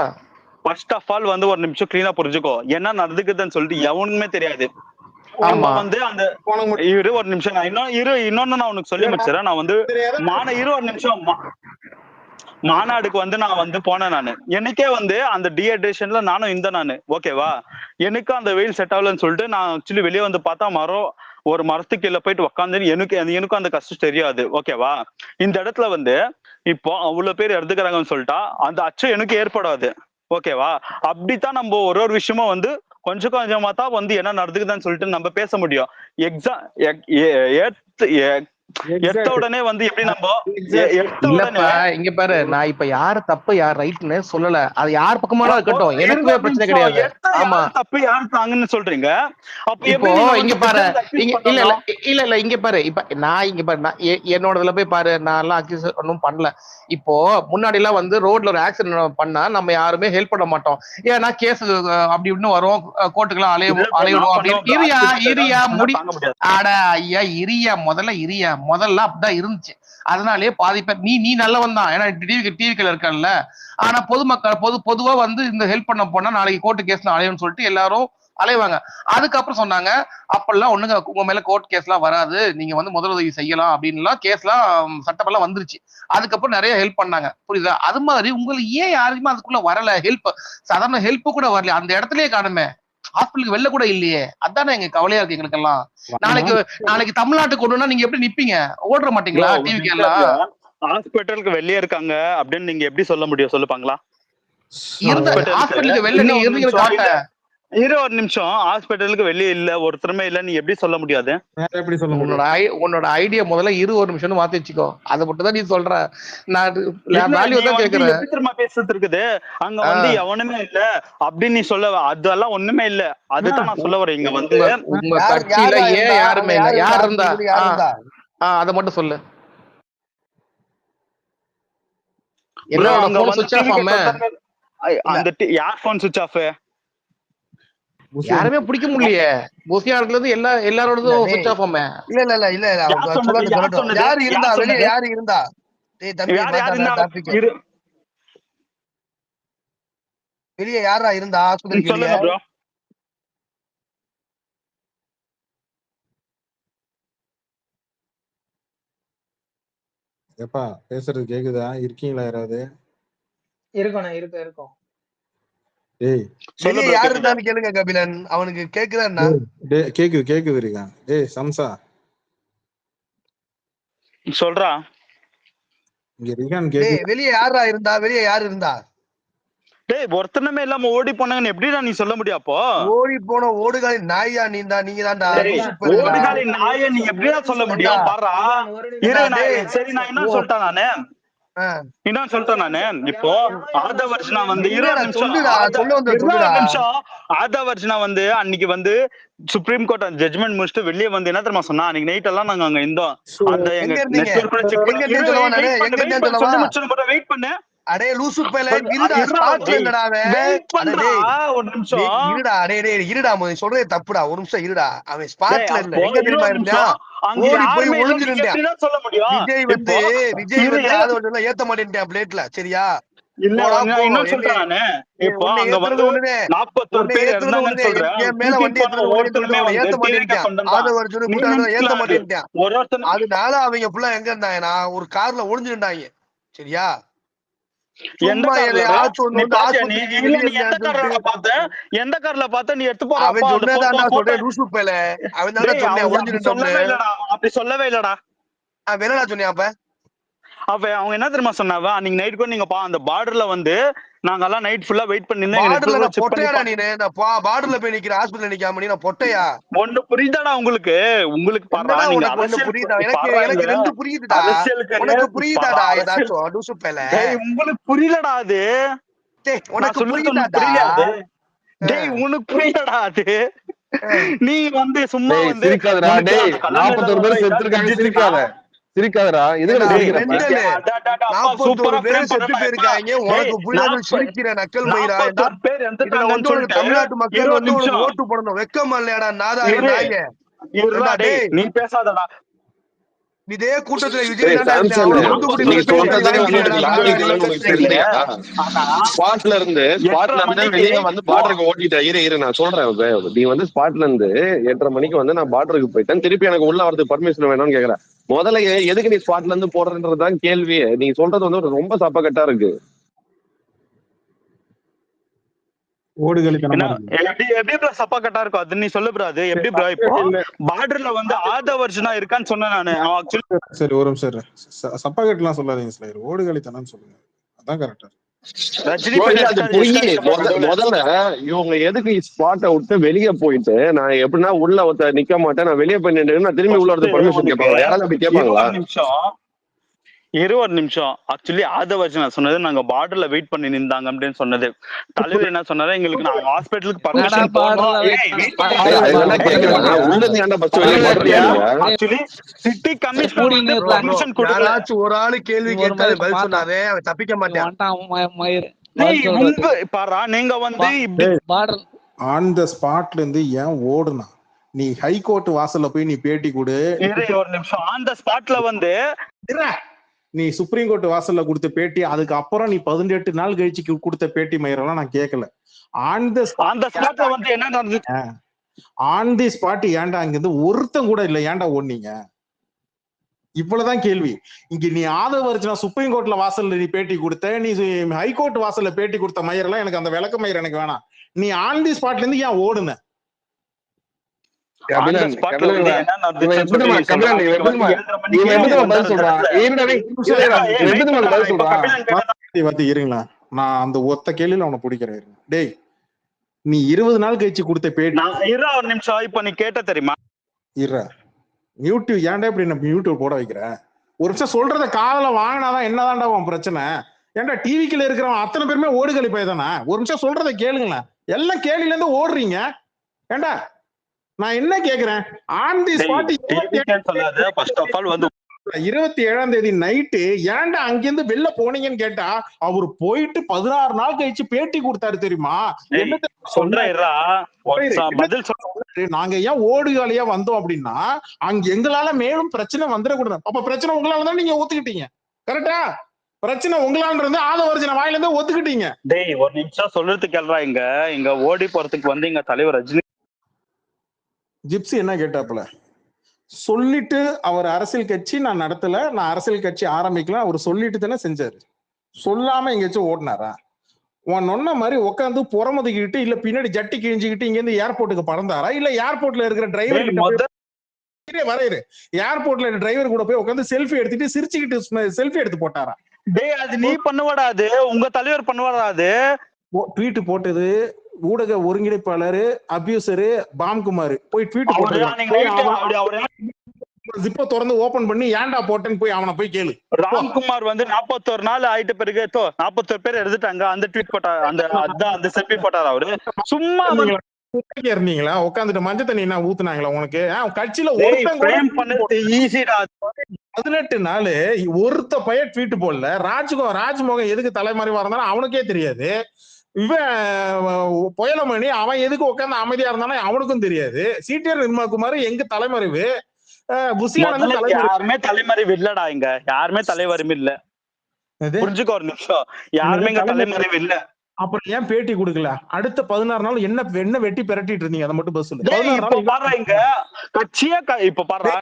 Speaker 3: ஃபர்ஸ்ட் ஆஃப் ஆல் வந்து ஒரு நிமிஷம் கிளீனா புரிஞ்சுக்கோ, என்ன நடந்துக்குதுன்னு சொல்லிட்டு எவனுமே தெரியாது. வந்து அந்த ஒரு நிமிஷம் இன்னொன்னு நான் உனக்கு சொல்லி முடிச்சிடறேன். நான் வந்து ஒரு நிமிஷம் மாநாடுக்கு வந்து நான் வந்து போனேன். நானு எனக்கே வந்து அந்த டீஹைட்ரேஷன்ல நானும் நானு ஓகேவா, எனக்கு அந்த வெயில் செட் ஆகலன்னு சொல்லிட்டு நான் ஆக்சுவலி வெளியே வந்து பார்த்தா ஒரு மரத்துக்கு கீழே போயிட்டு உட்காந்து எனக்கும் அந்த கஷ்டம் தெரியாது. ஓகேவா? இந்த இடத்துல வந்து இப்போ அவ்வளவு பேர் இறந்துக்கிறாங்கன்னு சொல்லிட்டா அந்த அச்சம் எனக்கு ஏற்படாது. ஓகேவா? அப்படித்தான் நம்ம ஒரு விஷயமும் வந்து கொஞ்சம் கொஞ்சமா தான் வந்து என்ன நடந்துக்குதான்னு சொல்லிட்டு நம்ம பேச முடியும். எடுத்த உடனே வந்து எப்படி நம்ம எடுத்த
Speaker 9: இல்லப்பா
Speaker 3: உடனே
Speaker 9: இங்க பாரு, நான் இப்ப யாரு தப்பு யார் ரைட்னு சொல்லல. அது யார் பக்கமாலும் இருக்கட்டும், எனக்கு பிரச்சனை கிடையாது. ஆமா,
Speaker 3: யாரு தப்பு யாரு தாங்கன்னு சொல்றீங்க. அப்ப
Speaker 9: இப்போ
Speaker 3: எப்படி நீங்க
Speaker 9: இங்க
Speaker 3: வந்து
Speaker 9: பாரு,
Speaker 3: விஜய் accuse
Speaker 9: இங்க இல்ல இல்ல
Speaker 3: பண்ணணும்?
Speaker 9: இல்ல இல்ல இங்க பாரு, இப்ப நான் இங்க பாரு, நான் என்னோடதுல போய் பாரு, நான் எல்லாம் அக்யூஸ் ஒன்றும் பண்ணல. இப்போ முன்னாடி எல்லாம் வந்து ரோட்ல ஒரு ஆக்சிடென்ட் பண்ணா நம்ம யாருமே ஹெல்ப் பண்ண மாட்டோம். ஏன்னா கேஸ் அப்படி இப்படின்னு வரும், கோர்ட்டுக்கெல்லாம் அலையிடுவோம் அப்படின்னு. இரியா முடி அட ஐயா, இரியா முதல்ல அப்படிதான் இருந்துச்சு. அதனாலேயே பாதி பேர் நீ நல்லவன் தான், ஏன்னா டிவிக்கு இருக்கல. ஆனா பொதுமக்கள் பொதுவா வந்து இந்த ஹெல்ப் பண்ண போனா நாளைக்கு கோர்ட்டு கேஸ்ல அலையும்னு சொல்லிட்டு எல்லாரும் அலைவாங்க. அதுக்கப்புறம் சொன்னாங்க அப்பெல்லாம் ஒண்ணுங்க உங்க மேல கோர்ட் கேஸ் எல்லாம் வராது, நீங்க வந்து முதலுதவி செய்யலாம் அப்படின்லாம் கேஸ் எல்லாம் சட்டமெல்லாம் வந்துருச்சு. அதுக்கப்புறம் நிறைய ஹெல்ப் பண்ணாங்க, புரியுதா? அது மாதிரி உங்களுக்கு ஏன் யாருக்குமே அதுக்குள்ள வரல ஹெல்ப்? சாதாரண ஹெல்ப் கூட வரல, அந்த இடத்துலயே காணுமே, ஹாஸ்பிட்டலுக்கு வெளில கூட இல்லையே. அதானே எங்க கவலையா இருக்கு எங்களுக்கு எல்லாம். நாளைக்கு தமிழ்நாட்டுக்கு ஒண்ணுன்னா நீங்க எப்படி நிப்பீங்க? ஓடுற மாட்டீங்களா டிவிக்கு எல்லாம்?
Speaker 3: ஹாஸ்பிட்டலுக்கு வெளியே இருக்காங்க அப்படின்னு நீங்க எப்படி சொல்ல முடியும் சொல்லுப்பாங்களா?
Speaker 9: ஹாஸ்பிட்டலுக்கு வெளில நீங்க இருந்தீங்க காட்ட.
Speaker 3: ஒரு நிமிஷம், ஹாஸ்பிட்டலுக்கு வெளியே இல்ல, ஒருத்தருமே இல்ல, நீ எப்படி சொல்ல முடியாது?
Speaker 6: எப்படி சொல்ல முடியும்?
Speaker 9: உன்னோட ஐடியா முதல்ல ஒரு நிமிஷம் மாத்தி வச்சுக்கோ, அதை மட்டும் தான் நீ சொல்ற. நான் வேல்யூ தான் கேக்குறேன்.
Speaker 3: எப்படி திரும்ப பேசுறது இருக்குது? அங்க வந்து எவனுமே இல்ல அப்படின்னு நீ சொல்ல, அதெல்லாம் ஒண்ணுமே இல்ல, அதுதான் நான் சொல்ல வரேன். இங்க வந்து
Speaker 9: உங்க கட்சியில ஏன் யாருமே இல்ல? யார் இருந்தா? அதை மட்டும் சொல்லு. என்னோட போன் சுவிட்ச் ஆஃப் ஆமே.
Speaker 3: அந்த யார் போன் சுவிட்ச் ஆஃப்?
Speaker 9: யாருமே பிடிக்க முடியலையே. புசியானதுல இருந்து எல்லாரோடதும் சுவிட்ச் ஆஃப் ஆமே.
Speaker 10: இல்ல யாரு இருந்தா வெளிய? யாரு இருந்தா? டேய் தம்பி, வெளிய யாரா இருந்தா ஹாஸ்பிடலுக்கு வெளிய?
Speaker 3: ப்ரோ
Speaker 6: எப்பா பேசுறது கேக்குதா? இருக்கீங்களா யாராவது?
Speaker 4: இருக்கோம்.
Speaker 6: டேய்
Speaker 10: வெளிய யாரு இருந்தான்னு கேளுங்க கபிலன், அவனுக்கு கேக்குதான்னா?
Speaker 6: டேய் கேக்குது இருக்கா? டேய் சம்சா
Speaker 3: சொல்றா.
Speaker 6: இங்க இருக்கான்னு கேக்கு.
Speaker 10: டேய் வெளிய யாரா இருந்தா? வெளிய யாரு இருந்தா?
Speaker 3: டேய் ஒருத்தனமே இல்லாம ஓடி போனாங்கன்னு எப்படிடா நீ சொல்ல முடியும்? அப்போ
Speaker 10: ஓடி போன ஓடுகாலி நாயா நீங்க தான்டா.
Speaker 3: ஓடுகாலி நாயை நீ எப்படிடா சொல்ல முடியும்? பாறா இரு, சரி நான் என்ன சொல்லிட்டேன் நானு, இப்போ ஆதவர்ஜனா வந்து ஆதவர்ஜனா வந்து அன்னைக்கு வந்து சுப்ரீம் கோர்ட் ஜட்ஜ்மெண்ட் முடிச்சுட்டு வெளியே வந்து என்ன தெரியுமா சொன்னா? அன்னைக்கு நைட் எல்லாம் நாங்க அங்க இருந்தோம். அந்த எங்க வெயிட் பண்ணு.
Speaker 10: அடே லூசு பேல, இருடா ஸ்பாட்ல இல்லடா அவன்.
Speaker 3: ஒரு நிமிஷம்
Speaker 10: இருடா, இருடா சொல்றதே தப்புடா, ஒரு நிமிஷம் இருடா. அவன் ஸ்பாட்ல இல்ல, எங்க தெரியுமா இருந்தா? ஓடி போய் ஒளிஞ்சிருந்தான். விஜய் வந்து ஆதவர்ஜனா ஏத்த மாட்டேன்ட்டான் பிளேட்ல, சரியா? அதனால அவங்க ஃபுல்லா எங்க இருந்தாங்கன்னா ஒரு கார்ல ஒளிஞ்சிருந்தாங்க, சரியா?
Speaker 3: எந்த கார்ல பார்த்த நீ எடுத்து போற?
Speaker 10: அவன் சொன்னதான்டா சொல்றேன் லூசு பேல, அவன் தான்டா சொன்னேன் ஒளிஞ்சிருந்தோம்னு.
Speaker 3: அப்படி சொல்லவே இல்லடா.
Speaker 10: என்னடா சொன்னியா அப்ப?
Speaker 3: அவங்க என்ன தெரியுமா சொன்னாவ? அன்னைக்கு நைட் கூட நீங்க அந்த பார்டர்ல வந்து நாங்க எல்லாம் நைட் ஃபுல்லா வெயிட் பண்ணிருந்தோம்.
Speaker 10: பொட்டையாடா நீ? பார்டர்ல போய் நிக்கிற, ஹாஸ்பிடல்ல நிக்காம நீ பொட்டையா?
Speaker 3: ஒண்ணு புரியுதாடா உங்களுக்கு? பாருடா, நீங்க
Speaker 10: புரியுதா? எனக்கு ரெண்டு புரியுதுடா. உனக்கு புரியுதாடா ஏதாச்சும் லூசு பேல?
Speaker 3: உங்களுக்கு புரியலடா அது.
Speaker 10: உனக்கு புரியுதாடா?
Speaker 3: டேய் உனக்கு புரியலடா அது. நீ வந்து சும்மா வந்து
Speaker 1: சிரிக்காதடா. டேய் 41 பேர் செத்துருக்காங்க, சிரிக்காதடா. இதுல
Speaker 10: சூப்பரா பேர் செத்து போயிருக்காங்க. உனக்கு புரியாத சிரிக்கிற நக்கல் மயிரா? தமிழ்நாட்டு மக்கள் வந்து உனக்கு ஓட்டு போடணும், வெக்கமா இல்லையாடா நாதாரி நாயே?
Speaker 3: நீ பேசாதடா.
Speaker 10: இதே கூட்டத்துல விஜய்
Speaker 2: ஸ்பாட்ல இருந்து வெளியே வந்து பார்டருக்கு ஓட்டிட்டேன். நான் சொல்றேன், நீ வந்து ஸ்பாட்ல இருந்து 8:30 மணிக்கு வந்து நான் பார்டருக்கு போயிட்டேன். திருப்பி எனக்கு உள்ள வரதுக்கு பர்மிஷன் வேணும்னு கேக்குறேன். முதல்ல எதுக்கு நீ ஸ்பாட்ல இருந்து போடுறதுதான் கேள்வியே. நீங்க சொல்றது வந்து ரொம்ப சப்பக்கட்டா இருக்கு.
Speaker 3: எப்படி சப்பா கட்டா இருக்கும் அது நீ சொல்லு ப்ரோ. அது எப்படி ப்ரோ? இப்போ பார்டர்ல வந்து ஆதவர்ஜனா இருக்கான்னு சொன்னேன் நானு.
Speaker 6: சரி ஒரு நிமிஷம் சப்பா கட்டலாம் சொல்லாதீங்க, ஓடுகளித்தனம் சொல்லுங்க, அதான் கரெக்டா.
Speaker 3: ரஜினி
Speaker 2: bro, இல்ல, அது பொய்.
Speaker 3: நடுவுல
Speaker 2: முதல்ல இவங்க எதுக்கு ஸ்பாட்டை விட்டு வெளியே போயிட்டு நான் எப்படின்னா உள்ள ஒருத்த நிக்க மாட்டேன், நான் வெளியே போய் நின்று நான் திரும்பி உள்ள ஒருத்தர் பர்மிஷன்
Speaker 3: உனக்கு
Speaker 2: கேட்பாங்க. யாராவது அப்படி கேட்பாங்களா?
Speaker 3: ஒரு நிமிஷம் ஆக்சுவலி ஆதவர்ஜன் சொன்னது நாங்க பார்டர்ல வெயிட் பண்ணி நின்றாங்க அப்படின்னு சொன்னது. தலைவர் என்ன சொன்னாரு, எங்களுக்கு நாங்க ஹாஸ்பிட்டலுக்கு பர்மிஷன் போனோம். ஆக்சுவலி சிட்டி கமிஷனர் பர்மிஷன் கொடுக்கல.
Speaker 10: யாராச்சும் ஒரு ஆளு கேள்வி கேட்டாரு பதில் சொன்னாரு, அவன் தப்பிக்க மாட்டான்.
Speaker 3: பாரா நீங்க வந்து
Speaker 6: ஆன் த ஸ்பாட்ல இருந்து ஏன் ஓடுனா? நீ ஹைகோர்ட் வாசல்ல போய் நீ பேட்டி கொடு.
Speaker 3: ஒரு நிமிஷம். ஆன் த ஸ்பாட்ல வந்து
Speaker 6: நீ சுப்ரீம் கோர்ட் வாசல்ல கொடுத்த பேட்டி, அதுக்கு அப்புறம் நீ 18 நாள் கழிச்சு கொடுத்த பேட்டி மயிரெல்லாம் நான் கேட்கல. ஆன் த
Speaker 3: ஸ்பாட்ல வந்து என்ன நடந்துச்சு?
Speaker 6: ஆன் தி ஸ்பாட் ஏன்டா அங்க இருந்து ஒருத்தன் கூட இல்ல, ஏன்டா ஓடுனீங்க? இவ்வளவுதான் கேள்வி. இங்க நீ ஆதவர்ஜனா சுப்ரீம் கோர்ட்ல வாசல்ல நீ பேட்டி கொடுத்த, நீ ஹைகோர்ட் வாசல்ல பேட்டி கொடுத்த மயிரெல்லாம் எனக்கு அந்த விளக்க மயிர் எனக்கு வேணாம். நீ ஆன் தி ஸ்பாட்ல இருந்து ஏன் ஓடுன? இருங்களா, நான் அந்த ஒத்த கேள்வியில அவனை பிடிக்கிறேன். டேய், நீ 20 நாள் கழிச்சு கொடுத்த பேட்டி.
Speaker 3: ஒரு நிமிஷம். இப்ப நீ கேட்ட தெரியுமா?
Speaker 6: யூடியூப் ஏன்டா இப்படி நம்ம யூடியூப் போட வைக்கிற? ஒரு நிமிஷம் சொல்றத காதல வாங்கினாதான் என்னதான்டா உன் பிரச்சனை? ஏன்டா டிவிக்குள்ள இருக்கிறவன் அத்தனை பேருமே ஓடுகளி போய்தானா? ஒரு நிமிஷம் சொல்றத கேளுங்களேன். எல்லாம் கேள்வியில இருந்து ஓடுறீங்க. ஏன்டா நான் என்ன கேக்குறேன்? ஆன் தி ஸ்பாட் 27ஆம் தேதி நைட்டு ஏன்டா அங்கிருந்து வெளில போனீங்கன்னு கேட்டா, அவரு போயிட்டு 16 நாள் கழிச்சு பேட்டி கொடுத்தாரு தெரியுமா? நாங்க ஏன் ஓடுகாலியா வந்தோம் அப்படின்னா, அங்க எங்களால மேலும் பிரச்சனை வந்துடக்கூடாது. அப்ப பிரச்சனை உங்களால தான் நீங்க ஒத்துக்கிட்டீங்க. கரெக்டா? பிரச்சனை உங்களால இருந்து ஆதவர்ஜன வாயில இருந்து ஒத்துக்கிட்டீங்க.
Speaker 3: டேய் ஒரு நிமிஷம் சொல்றதுக்கு கேள்றா. இங்க ஓடி போறதுக்கு வந்து இங்க தலைவர் ரஜினி
Speaker 6: ஜிப்சி என்ன கேட்டாப்புல, சொல்லிட்டு அவர் அரசியல் கட்சி நான் நடத்தல, நான் அரசியல் கட்சி ஆரம்பிக்கலாம் அவர் சொல்லிட்டு தானே செஞ்சாரு. சொல்லாம எங்கேயாச்சும் ஓடினாரா? ஒன்ன மாதிரி உட்காந்து புறமதிக்கிட்டு இல்ல பின்னாடி ஜட்டி கிழிஞ்சுக்கிட்டு இங்க இருந்து ஏர்போர்ட்டுக்கு பறந்தாரா? இல்ல ஏர்போர்ட்ல இருக்கிற டிரைவர் வரையறு ஏர்போர்ட்ல டிரைவர் கூட போய் உட்காந்து செல்ஃபி எடுத்துட்டு சிரிச்சுக்கிட்டு செல்ஃபி எடுத்து போட்டாரா?
Speaker 3: டேய் அது நீ பண்ணுவாடாது, உங்க தலைவர் பண்ணுவாடாது.
Speaker 6: ட்வீட் போட்டது ஊடக ஒருங்கிணைப்பாளர் அபியூசரு பாம்குமார் போய் ட்வீட் போட்டு ஜிப்ப திறந்து ஓபன் பண்ணி ஏன்டா போட்டேன்னு போய் அவனை போய் கேளு.
Speaker 3: ராம்குமார் வந்து 41 நாள் ஆயிட்ட பிறகு 41 பேர் எடுத்துட்டாங்க. அந்த ட்வீட் போட்டா அந்த செல்ஃபி போட்டாரு அவரு. சும்மா
Speaker 6: இருந்தீங்களா உட்காந்துட்டு மஞ்சள் தண்ணி என்ன ஊத்துனாங்களா உனக்கு? கட்சியில 18 நாள் ஒருத்த பையன் ட்வீட் போடல. ராஜ்மோகன் எதுக்கு தலைமறைவா இருந்தாலும் அவனுக்கே தெரியாது. இவன் புயலமணி அவன் எதுக்கு உட்காந்து அமைதியா இருந்தானே அவனுக்கும் தெரியாது. சிடிஆர் நிர்மல்குமார் எங்க தலைமறைவு?
Speaker 3: யாருமே தலைமறைவு இல்லடா. இங்க யாருமே தலைமறைவு இல்ல. புரிஞ்சுக்கோ ஒரு நிமிஷம். யாருமே இங்க தலைமறைவு இல்ல.
Speaker 6: அப்புறம் ஏன் பேட்டி கொடுக்கல? அடுத்த 16 நாள் என்ன வெட்டி பிரட்டிட்டு இருந்தீங்க? அதை மட்டும் பஸ்
Speaker 3: சொல்லு. இங்க கட்சியா இப்ப பாரு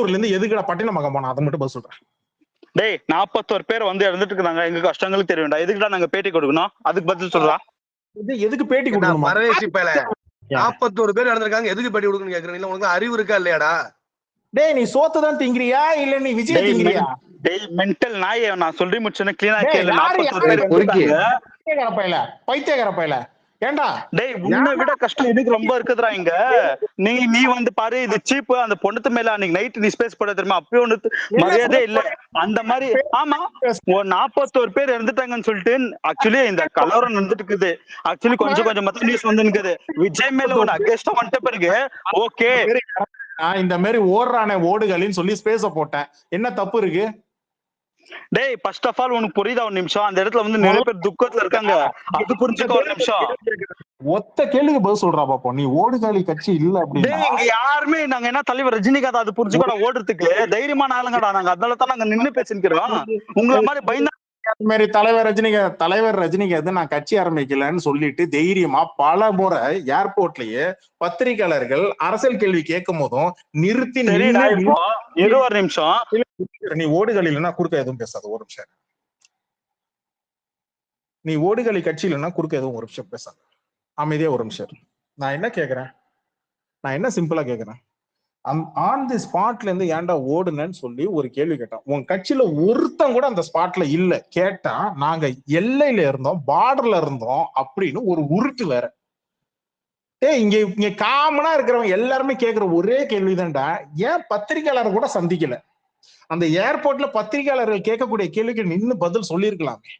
Speaker 6: ஊர்ல இருந்து எதுக்குடா பட்டினமக்கம் போனா? அதை மட்டும் பஸ் சொல்றேன்.
Speaker 3: டேய் 41 பேர் வந்து இறந்துட்டு இருக்காங்க. எங்க கஷ்டங்களுக்கு தெரியும்டா. எதுக்குடா நாங்க பேட்டி கொடுக்கணும்? அதுக்கு பதில் சொல்றா.
Speaker 6: எதுக்கு பேட்டி கொடுக்கணும்?
Speaker 10: 41 பேர் இறந்துருக்காங்க, எதுக்கு பேட்டி கொடுக்கணும்னு கேக்குறீங்க? உனக்கு அறிவு இருக்கா இல்லையாடா?
Speaker 6: டேய் நீ சோத்து தான் திங்கிறியா இல்ல நீ விஜய் திங்கிறியா?
Speaker 3: டேய் மென்டல் நாய், நான் சொல்லி முடிச்சேனே க்ளீனா கேளு. 41 பேர்
Speaker 6: பைத்தியக்கார பையல. ஏண்டா
Speaker 3: டேய் உன்னை விட கஷ்டம் எனக்கு ரொம்ப இருக்குதுடா. இங்க நீ வந்து பாரு, இது சீப். அந்த பொண்ணு மேல அன்னைக்கு நைட் நீ ஸ்பேஸ் போட தெரியுமா? அப்பயும் ஒண்ணு மரியாதை இல்ல அந்த மாதிரி. ஆமா 41 பேர் இறந்துட்டாங்கன்னு சொல்லிட்டு ஆக்சுவலி இந்த கலவரம் நடந்துட்டு இருக்குது. ஆக்சுவலி கொஞ்சம் மத்த நியூஸ் வந்து இருக்குது. விஜய் மேல ஒண்ணு அகேன்ஸ்டா வந்துட்ட பிறகு ஓகே
Speaker 6: இந்த மாதிரி ஓடுறானே ஓடுகளின்னு சொல்லி ஸ்பேஸ போட்டேன். என்ன தப்பு இருக்கு?
Speaker 3: டேய் ஃபர்ஸ்ட் ஆஃப் ஆல் உனக்கு புரியுதா? ஒரு நிமிஷம். அந்த இடத்துல வந்து நிறைய பேர் துக்கத்துல இருக்காங்க. அது புரிஞ்சுக்கோ ஒரு நிமிஷம்.
Speaker 6: ஒத்த கேள்விக்கு பதில் சொல்றா பாப்போம். நீ ஓடுகாலி கட்சி இல்ல அப்படின்னா
Speaker 3: இங்க யாருமே நாங்க என்ன தலைவர் ரஜினிகாந்த் அது புரிஞ்சுக்கோடா. ஓடுறதுக்கு தைரியமான ஆளுங்கடா நாங்க. அதனால தான் நாங்க நின்னு பேசிக்கிறோம். உங்களை மாதிரி பயந்தா
Speaker 6: மாதிரி தலைவர் ரஜினிகாந்த் நான் கட்சி ஆரம்பிக்கலன்னு சொல்லிட்டு தைரியமா பல முறை ஏர்போர்ட்லயே பத்திரிகையாளர்கள் அரசியல் கேள்வி கேட்கும் போதும் நிறுத்தி
Speaker 3: ஒரு நிமிஷம்.
Speaker 6: நீ ஓடுகளி இல்லைன்னா குறுக்க எதுவும் பேசாத. ஒரு நிமிஷம். நீ ஓடுகளி கட்சி இல்லைன்னா குறுக்க எதுவும் ஒரு நிமிஷம் பேசாத. அமைதியா ஒரு நிமிஷம். நான் என்ன கேக்குறேன்? நான் என்ன சிம்பிளா கேக்குறேன்? ஆன் தி ஸ்பாட்ல இருந்து ஏன்டா ஓடுனன்னு சொல்லி ஒரு கேள்வி கேட்டான். உன் கட்சியில ஒருத்தன் கூட அந்த ஸ்பாட்ல இல்ல. கேட்டா நாங்க எல்லையில இருந்தோம், பார்டர்ல இருந்தோம் அப்படின்னு ஒரு உருட்டு வேற. இங்க காமனா இருக்கிறவங்க எல்லாருமே கேட்கிற ஒரே கேள்விதான்டா, ஏன் பத்திரிகையாளர் கூட சந்திக்கல? அந்த ஏர்போர்ட்ல பத்திரிகையாளர்கள் கேட்கக்கூடிய கேள்விக்கு நின்னு பதில் சொல்லியிருக்கலாமே,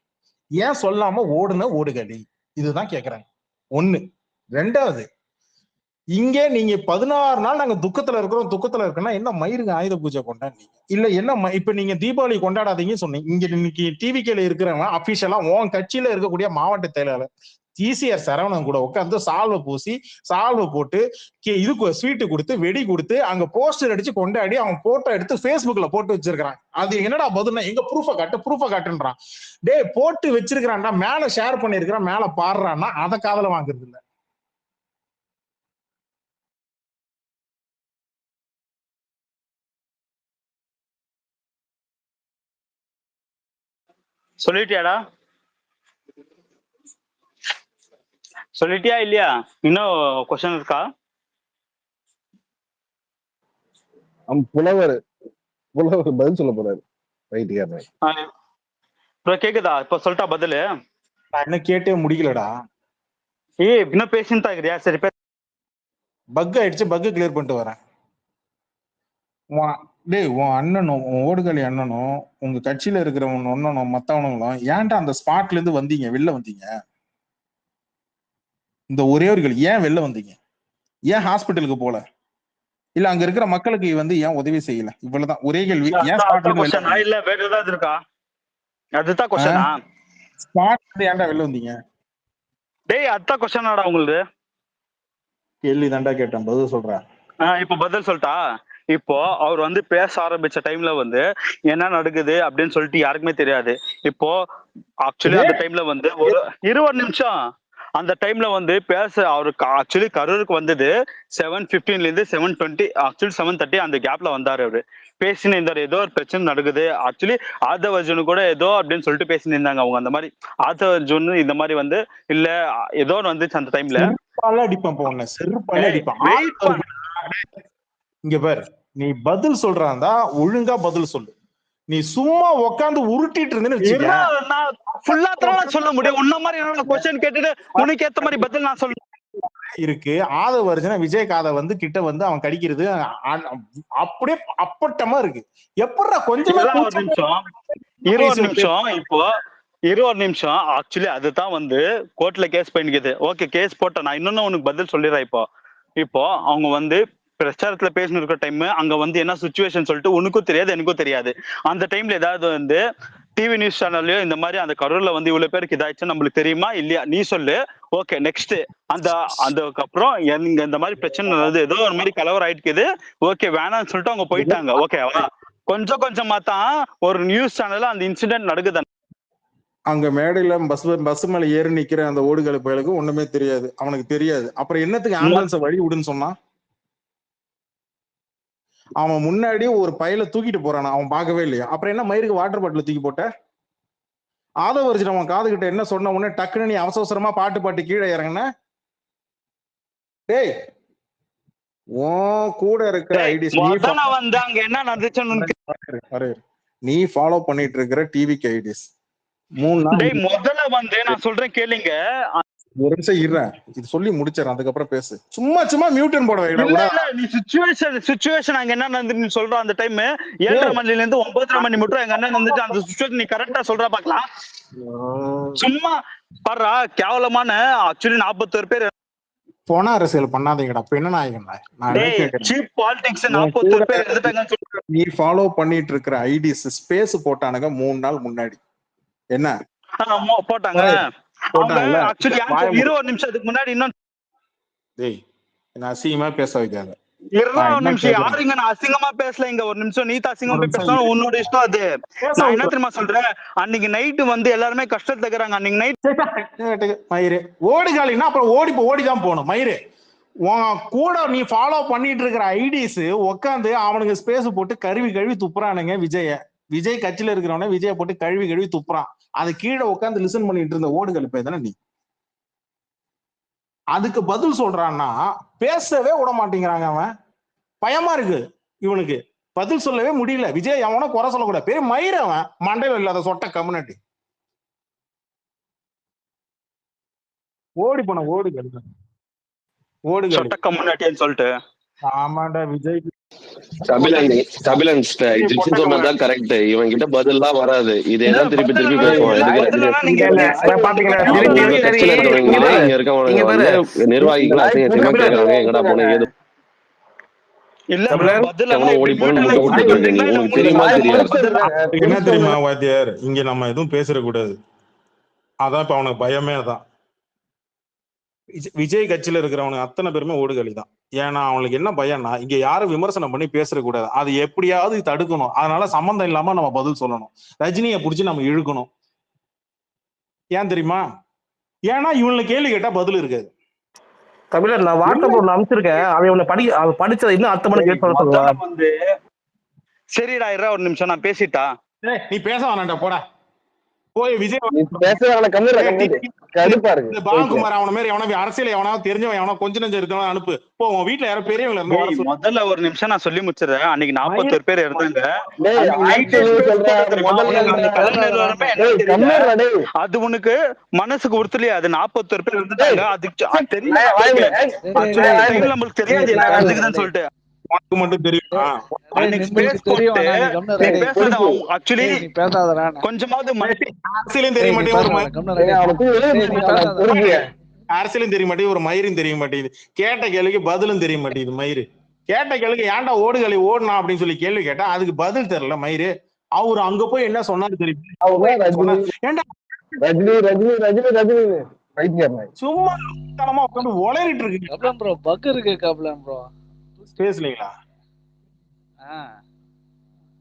Speaker 6: ஏன் சொல்லாம ஓடுன ஓடுகளி? இதுதான் கேக்குறாங்க. ஒண்ணு. ரெண்டாவது, இங்கே நீங்க 16 நாள் நாங்க துக்கத்துல இருக்கோம்னா என்ன மயிருங்க ஆயுத பூஜை கொண்டாடுனீங்க? இல்ல என்ன இப்ப நீங்க தீபாவளி கொண்டாடாதீங்கன்னு சொன்னீங்க. இங்க இன்னைக்கு டிவிகேல இருக்கிறவங்க அபிஷியலா உன் கட்சியில இருக்கக்கூடிய மாவட்ட செயலாளர் TCR சரவணன் கூட உட்காந்து சால்வை பூசி சால்வை போட்டு இதுக்கு ஸ்வீட்டு கொடுத்து வெடி கொடுத்து அங்க போஸ்டர் அடிச்சு கொண்டாடி அவன் போட்டோ எடுத்து Facebookல போட்டு வச்சிருக்கான். அது என்னடா பதில்னா எங்க ப்ரூஃப காட்டுன்றான். டே போட்டு வச்சிருக்கிறான்டா, மேல ஷேர் பண்ணிருக்கிறான், மேல பாடுறான்னா அதை காதல வாங்குறது இல்ல.
Speaker 3: சொல்லிட்டியா இல்லையா? இன்னும் கொஸ்டின் இருக்கா?
Speaker 1: புலவர் பதில் சொல்ல போறாரு.
Speaker 3: கேக்குதா? இப்ப சொல்லிட்டா பதிலு?
Speaker 6: நான் என்ன கேட்டே முடிக்கலடா.
Speaker 3: இன்னும் பேசிட்டு தான் இருக்கிறியா? சரி,
Speaker 6: பக் ஆயிடுச்சு, பக் கிளியர் பண்ணிட்டு வரேன். டேய், உன் அண்ணனும் உன் ஓடுகளி அண்ணனும் உங்க கட்சியில இருக்கிறவன் ஒன்னனும் மத்தவனுங்களும் ஏன்டா அந்த ஸ்பாட்ல இருந்து வெளில வந்தீங்க? இந்த ஒரே ஒரு கேள்வி, ஏன் வெளில வந்தீங்க? ஏன் ஹாஸ்பிட்டலுக்கு போல? இல்ல அங்க இருக்கிற மக்களுக்கு ஏன் உதவி செய்யல? இவ்வளவுதான் ஒரே கேள்வி. ஏன் ஸ்பாட்ல
Speaker 3: இல்ல வேற ஏதாவது இருக்கா? அதுதான் கொஸ்டினா?
Speaker 6: ஸ்பாட்ல ஏன்டா வெளில வந்தீங்க?
Speaker 3: டேய், அதுதான் கொஸ்டினாடா உங்களுக்கு?
Speaker 6: கேள்வி தாண்டா கேட்டேன், பதில் சொல்றேன்.
Speaker 3: இப்ப பதில் சொல்லிட்டா? இப்போ அவர் பேச ஆரம்பிச்ச டைம்ல என்ன நடக்குது அப்படின்னு சொல்லிட்டு யாருக்குமே தெரியாது. இப்போ ஆக்சுவலி அந்த டைம்ல ஒரு 20 நிமிஷம் அந்த டைம்ல பேச அவருக்கு ஆக்சுவலி கரூருக்கு வந்தது 7:15 இருந்து 7:20 ஆக்சுவலி 7:30 அந்த கேப்ல வந்தாரு. அவரு பேசினு இருந்தாரு, ஏதோ ஒரு பிரச்சனை நடக்குது. ஆக்சுவலி ஆதவர்ஜுன் கூட ஏதோ அப்படின்னு சொல்லிட்டு பேசினு இருந்தாங்க அவங்க. அந்த மாதிரி ஆதவர்ஜுன் இந்த மாதிரி இல்ல ஏதோ வந்துச்சு அந்த டைம்ல.
Speaker 6: இங்க பாரு, நீ பதில் சொல்றாந்தா ஒழுங்கா பதில் சொல்லு. நீ சும்மா உட்காந்து உருட்டிட்டு
Speaker 3: இருந்தேன்னு சொல்ல முடியும். உன்ன மாதிரி क्वेश्चन கேட்டுட்டு உனக்கு ஏத்த மாதிரி பதில் நான் சொல்றேன்.
Speaker 6: இருக்கு ஆதவர்ஜுன விஜய் காதை கிட்ட அவன் கடிக்கிறது அப்படியே அப்பட்டமா இருக்கு. எப்படா கொஞ்சமா
Speaker 3: 20 நிமிஷம் இப்போ 20 நிமிஷம் ஆக்சுவலி அதுதான் கோர்ட்ல கேஸ் பண்ணிக்குது. ஓகே, கேஸ் போட்ட நான் இன்னொன்னு உனக்கு பதில் சொல்லிடுறேன். இப்போ அவங்க பிரச்சாரத்துல பேசிட்டு இருக்கிற டைம் அங்க என்ன சிச்சுவேஷன் சொல்லிட்டு உனக்கும் தெரியாது எனக்கும் தெரியாது. அந்த டைம்ல ஏதாவது டிவி நியூஸ் சேனல்லயோ இந்த மாதிரி அந்த கரூர்ல இவ்வளவு பேருக்கு இதாச்சுன்னு நம்மளுக்கு தெரியுமா இல்லையா? நீ சொல்லு. ஓகே, நெக்ஸ்ட் அதுக்கப்புறம் இந்த மாதிரி பிரச்சனை ஏதோ ஒரு மாதிரி கலவரம் ஆயிட்டுக்குது. ஓகே, வேணாம்னு சொல்லிட்டு அவங்க போயிட்டாங்க. ஓகேவா? கொஞ்சம் கொஞ்சமா தான் ஒரு நியூஸ் சேனல்ல அந்த இன்சிடென்ட் நடக்குது.
Speaker 6: அங்க மேடையில பஸ் மேல ஏறி நிக்கிற அந்த ஓடுகளை பயலுக்கு ஒண்ணுமே தெரியாது, அவனுக்கு தெரியாது. அப்புறம் என்னத்துக்கு ஆம்புலன்ஸை வழி விடுன்னு சொன்னா? அவன் முன்னாடி ஒரு பையில தூக்கிட்டு போறானா, அவன் பார்க்கவே இல்லையா? அப்புறம் என்ன மயிருக்கு வாட்டர் பாட்டில் தூக்கி போட்ட? ஆதவர்ஜுன் அவன் காது கிட்ட என்ன சொன்ன உடனே டக்குன்னு நீ அவசரமா பாட்டு கீழே இறங்கின? டேய், உன் கூட இருக்கிற ஐடிஸ் நீ ஃபாலோ பண்ணிட்டு இருக்கிற டிவிக்கு ஐடிஸ் 3 நாள்
Speaker 3: முதல்ல நான் சொல்றேன் கேளுங்க.
Speaker 6: ஒரு நிமிஷம் இருறேன், இது சொல்லி முடிச்சிடறேன், அதுக்கப்புறம் பேசு. சும்மா மியூட்டன் போட வைடா.
Speaker 3: நீ சிச்சுவேஷன் அங்க என்ன நடந்துன்னு சொல்ற. அந்த டைம் 7:30 மணில இருந்து 9:30 மணி மட்டும் எங்க அண்ணன் வந்துட்டு அந்த சிச்சுவேஷன் நீ கரெக்டா சொல்ற பாக்கலாம். சும்மா பாடுறா கேவலமான ஆக்சுவலி 41 பேர்
Speaker 6: போன அரசியல் பண்ணாதீங்கடா. அப்ப என்ன நாயகன்
Speaker 3: சீப் பாலிடிக்ஸ் 41 பேர் எடுத்துட்டாங்கன்னு
Speaker 6: நீ ஃபாலோ பண்ணிட்டு இருக்கிற ஐடிஸ் ஸ்பேஸ் போட்டானுங்க 3 நாள் முன்னாடி. என்ன
Speaker 3: போட்டாங்க? ஆக்சுவலி 20 நிமிஷத்துக்கு முன்னாடி இன்னும்
Speaker 6: டேய் நான் அசிங்கமா பேச வைக்காத.
Speaker 3: 20 நிமிஷம் யாருங்க நான் அசிங்கமா பேசல. இங்க ஒரு நிமிஷம் நீ அசிங்கமா பேசணும், உன்னோட இஷ்டம் அது. நான் என்ன தெரியுமா சொல்றேன், அன்னைக்கு நைட்டு எல்லாருமே கஷ்டத்துல இருக்கிறாங்க. அன்னைக்கு நைட்
Speaker 6: மயிறு ஓடிகாலின்னா அப்புறம் ஓடிதான் போகணும். மயிறு உன் கூட நீ ஃபாலோ பண்ணிட்டு இருக்கிற ஐடிஸ் உட்காந்து அவனுக்கு ஸ்பேஸ் போட்டு கழுவி துப்புறானுங்க. விஜய் கட்சியில இருக்கிறவன விஜய போட்டு கழுவி துப்புறான். அது கீழே உட்காந்து லிசன் பண்ணிட்டு இருந்த ஓடுகள் தானே நீ. அதுக்கு பதில் சொல்றான்னா பேசவே விட மாட்டேங்கிறாங்க. அவன் பயமா இருக்கு இவனுக்கு, பதில் சொல்லவே முடியல. விஜய் அவனை குறை சொல்லக்கூடாது, பெரிய மயிர் அவன், மண்டையில இல்லாத சொட்ட கம்யூனிட்டி. ஓடி போன ஓடுகள்
Speaker 3: சொட்ட கம்யூனிட்டின்னு சொல்லிட்டு.
Speaker 6: ஆமாண்டா விஜய்
Speaker 2: சொன்னதான் கரெக்ட். இவன் கிட்ட பதில்லாம் வராது, இதேதான் திருப்பி திருப்பி பேசுவான். இங்க இருக்கவங்க நிர்வாகிகள் அசிங்கமா கேக்குறாங்க, எங்கடா போன ஏது ஓடி போன உனக்கு தெரியுமா தெரியாது?
Speaker 6: என்ன தெரியுமா வாத்தியார், இங்க நம்ம எதுவும் பேசக்கூடாது, அதான் இப்ப அவனுக்கு பயமே. அதான் விஜய் கட்சியில இருக்கிறவனுக்கு அத்தனை பேருமே ஓடுகளி தான். ஏன்னா அவனுக்கு என்ன பயம்னா, இங்க யாரும் விமர்சனம் பண்ணி பேசக்கூடாது, அது எப்படியாவது தடுக்கணும். அதனால சம்பந்தம் இல்லாம நம்ம பதில் சொல்லணும், ரஜினியை புடிச்சு நம்ம இழுக்கணும். ஏன் தெரியுமா? ஏன்னா இவனுக்கு கேள்வி கேட்டா பதில் இருக்காது.
Speaker 9: தமிழர் நான் வாட்ஸ்அப் ஒண்ணு அனுப்பிச்சிருக்கேன், அவன் படிச்சதை இன்னும் அர்த்தம் பண்ணி கேட்பான்.
Speaker 3: வந்து சரிடா இரா, ஒரு நிமிஷம் நான் பேசிட்டா.
Speaker 6: நீ பேச வேணாண்டா, போடா போய் விஜய் பாலகுமார் அவன மாதிரி எவனா அரசியல் எவனாவது தெரிஞ்சவன் எவனா கொஞ்ச நெஞ்சம் இருக்கவன் அனுப்பு போ. உன் வீட்டுல யாரும் பெரியவங்க இருந்தா
Speaker 3: முதல்ல ஒரு நிமிஷம் நான் சொல்லி முடிச்சிடுறேன். அன்னைக்கு 41 பேர் இருந்தாங்க. அது உனக்கு மனசுக்கு உறுத்தலையா? அது 41 பேர் இருந்தாங்க, அதுக்கு தெரியல, நம்மளுக்கு தெரியாது அதுக்குதான் சொல்லிட்டு
Speaker 6: மட்டும் தெரியும்.
Speaker 3: கொஞ்சமாவது
Speaker 6: அரசியலும் தெரிய மாட்டேங்குது, அரசியலும் தெரிய மாட்டேங்குது, ஒரு மயிரும் தெரிய மாட்டேங்குது, கேட்ட கேள்விக்கு பதிலும் தெரிய மாட்டேங்குது. மயிறு கேட்ட கேள்விக்கு ஏன்டா ஓடுகளை ஓடுனா அப்படின்னு சொல்லி கேள்வி கேட்டா அதுக்கு பதில் தெரியல. மயிறு அவரு அங்க போய் என்ன சொன்னாரு தெரியும்? சும்மா உட்காந்து உளறிட்டு இருக்கு. பேசலீங்களா?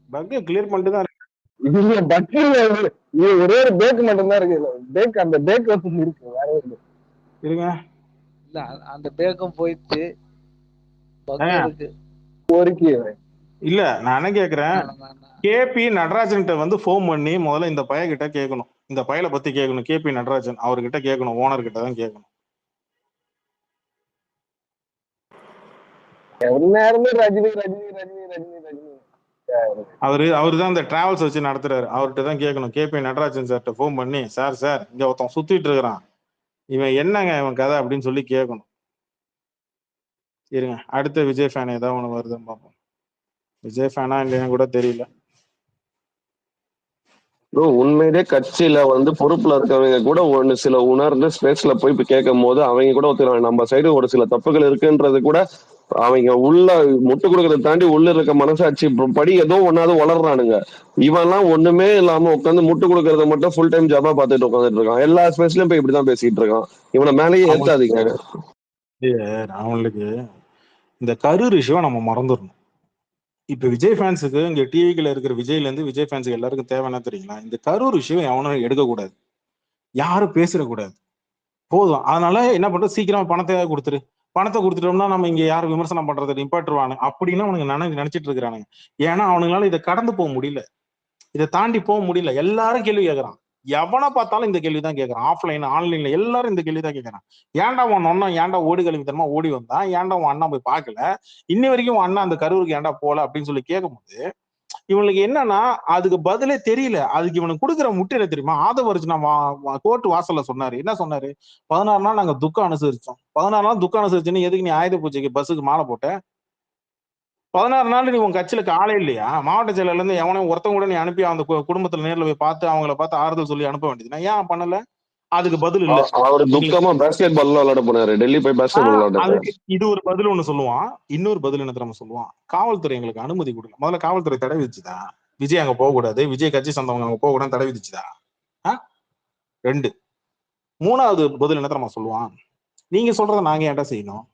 Speaker 6: பக்க கிளியர் பண்ணிட்டு தான்
Speaker 1: ஒரே ஒரு பேக் மட்டும் தான் இருக்கு. பேக் அந்த பேக் வந்து இருக்கு, வேற இருக்கு
Speaker 6: இருங்க.
Speaker 7: இல்ல அந்த பேக்கும் போயிட்டு
Speaker 6: இல்ல நான் என்ன கேக்குறேன், கேபி நடராஜன் வந்து போன் பண்ணி முதல்ல இந்த பைய கிட்ட கேட்கணும், இந்த பையலை பத்தி கேட்கணும். கேபி நடராஜன் அவர்கிட்ட கேட்கணும், ஓனர் கிட்ட தான் கேட்கணும். அவருதான் இந்த டிராவல்ஸ் வச்சு நடத்துறாரு, அவர்கிட்ட தான் கேட்கணும். கேபி நடராஜன் சார்ட்ட போன் பண்ணி, சார் இங்க ஒருத்தன் சுத்திட்டு இருக்கிறான், இவன் என்னங்க இவன் கதை அப்படின்னு சொல்லி கேட்கணும். இருங்க, அடுத்த விஜய் ஃபேன் ஏதாவது ஒண்ணு வருதுன்னு பார்ப்போம். விஜய் ஃபேனா இல்லைன்னு கூட தெரியல.
Speaker 2: உண்மையிலே கட்சியில வந்து பொறுப்புல இருக்கவங்க கூட ஒண்ணு சில உணர்ந்து ஸ்பேஸ்ல போய் கேட்கும் போது அவங்க கூட ஒத்துக்கிறாங்க, நம்ம சைடு ஒரு சில தப்புகள் இருக்குன்றது கூட அவங்க உள்ள முட்டு கொடுக்கறத தாண்டி உள்ள இருக்க மனசாட்சி படி ஏதோ ஒன்னாவது வளர்றானுங்க. இவன்லாம் ஒண்ணுமே இல்லாம உட்காந்து முட்டு கொடுக்கறத மட்டும் ஃபுல் டைம் ஜாபா பார்த்துட்டு உட்காந்துட்டு இருக்கான். எல்லா ஸ்பேஸ்லயும் போய் இப்படிதான் பேசிட்டு இருக்கான். இவனை மேலேயே ஏத்தாதீங்க.
Speaker 6: அவங்களுக்கு இந்த கரூர் இஷ்யூவை நம்ம மறந்துடணும். இப்ப விஜய் ஃபேன்ஸுக்கு இங்க டிவிக்குள்ள இருக்கிற விஜய்ல இருந்து விஜய் ஃபேன்ஸுக்கு எல்லாருக்கும் தேவைன்னா தெரியுங்களா, இந்த கரூர் இஷ்யூவை எவனும் எடுக்கக்கூடாது, யாரும் பேசிடக்கூடாது, போதும். அதனால என்ன பண்றது, சீக்கிரமா பணத்தை கொடுத்துட்டோம்னா நம்ம இங்க யாரும் விமர்சனம் பண்றது நிப்பாட்டுருவானு அப்படின்னு அவனுக்கு நினைச்சிட்டு இருக்கிறானுங்க. ஏன்னா அவனுங்களால இதை கடந்து போக முடியல, இதை தாண்டி போக முடியல. எல்லாரும் கேள்வி கேட்கறான், எவனை பார்த்தாலும் இந்த கேள்விதான் கேட்கறான். ஆஃப்லைன் ஆன்லைன்ல எல்லாரும் இந்த கேள்விதான் கேட்கறான். ஏன்டா உன் ஒன்னும் ஏன்டா ஓடி கழிவு தரமா ஓடி வந்தான், ஏன்டா உன் அண்ணா போய் பார்க்கல, இன்னி வரைக்கும் உன் அண்ணா அந்த கரூருக்கு ஏன்டா போல அப்படின்னு சொல்லி கேட்கும் போது இவனுக்கு என்னன்னா அதுக்கு பதிலே தெரியல. அதுக்கு இவனுக்கு கொடுக்குற முட்டையில தெரியுமா, ஆதவர்ஜுனா கோர்ட்டு வாசல்ல சொன்னாரு, என்ன சொன்னாரு, 16 நாள் நாங்க துக்கம் அனுசரிச்சோம். 16 நாள் துக்கம் அனுசரிச்சுன்னு எதுக்கு நீ ஆயுத பூஜைக்கு பஸ்ஸுக்கு மாலை போட்ட? 16 நாள் நீ உன் கட்சியில ஆளே இல்லையா? மாவட்ட செயலர்ல இருந்து எவனையும் ஒருத்தவங்க கூட நீ அனுப்பி அந்த குடும்பத்துல நேர்ல போய் பார்த்து அவங்கள பார்த்து ஆறுதல் சொல்லி அனுப்ப வேண்டியது, ஏன் பண்ணல? அதுக்கு பதில் இல்ல.
Speaker 2: அவர் துக்கமா பாஸ்கெட் பால் விளையாட போனாரு, டெல்லி போய் பாஸ்கெட் பால் விளையாட.
Speaker 6: இது ஒரு பதில் ஒண்ணு சொல்லுவான். இன்னொரு பதில் என்ன தெரியுமா சொல்லுவான், காவல்துறை எங்களுக்கு அனுமதி கொடுக்கல. முதல்ல காவல்துறை தடை விதிச்சுதா? விஜய் அங்க போக கூடாது, விஜய் கட்சி சொந்தவங்க அங்க போக கூடாது தடை விதிச்சுதா? 2. 3வது பதில் என்ன தெரியுமா சொல்லுவான், நீங்க சொல்றத நாங்க ஏன்டா செய்யணும்?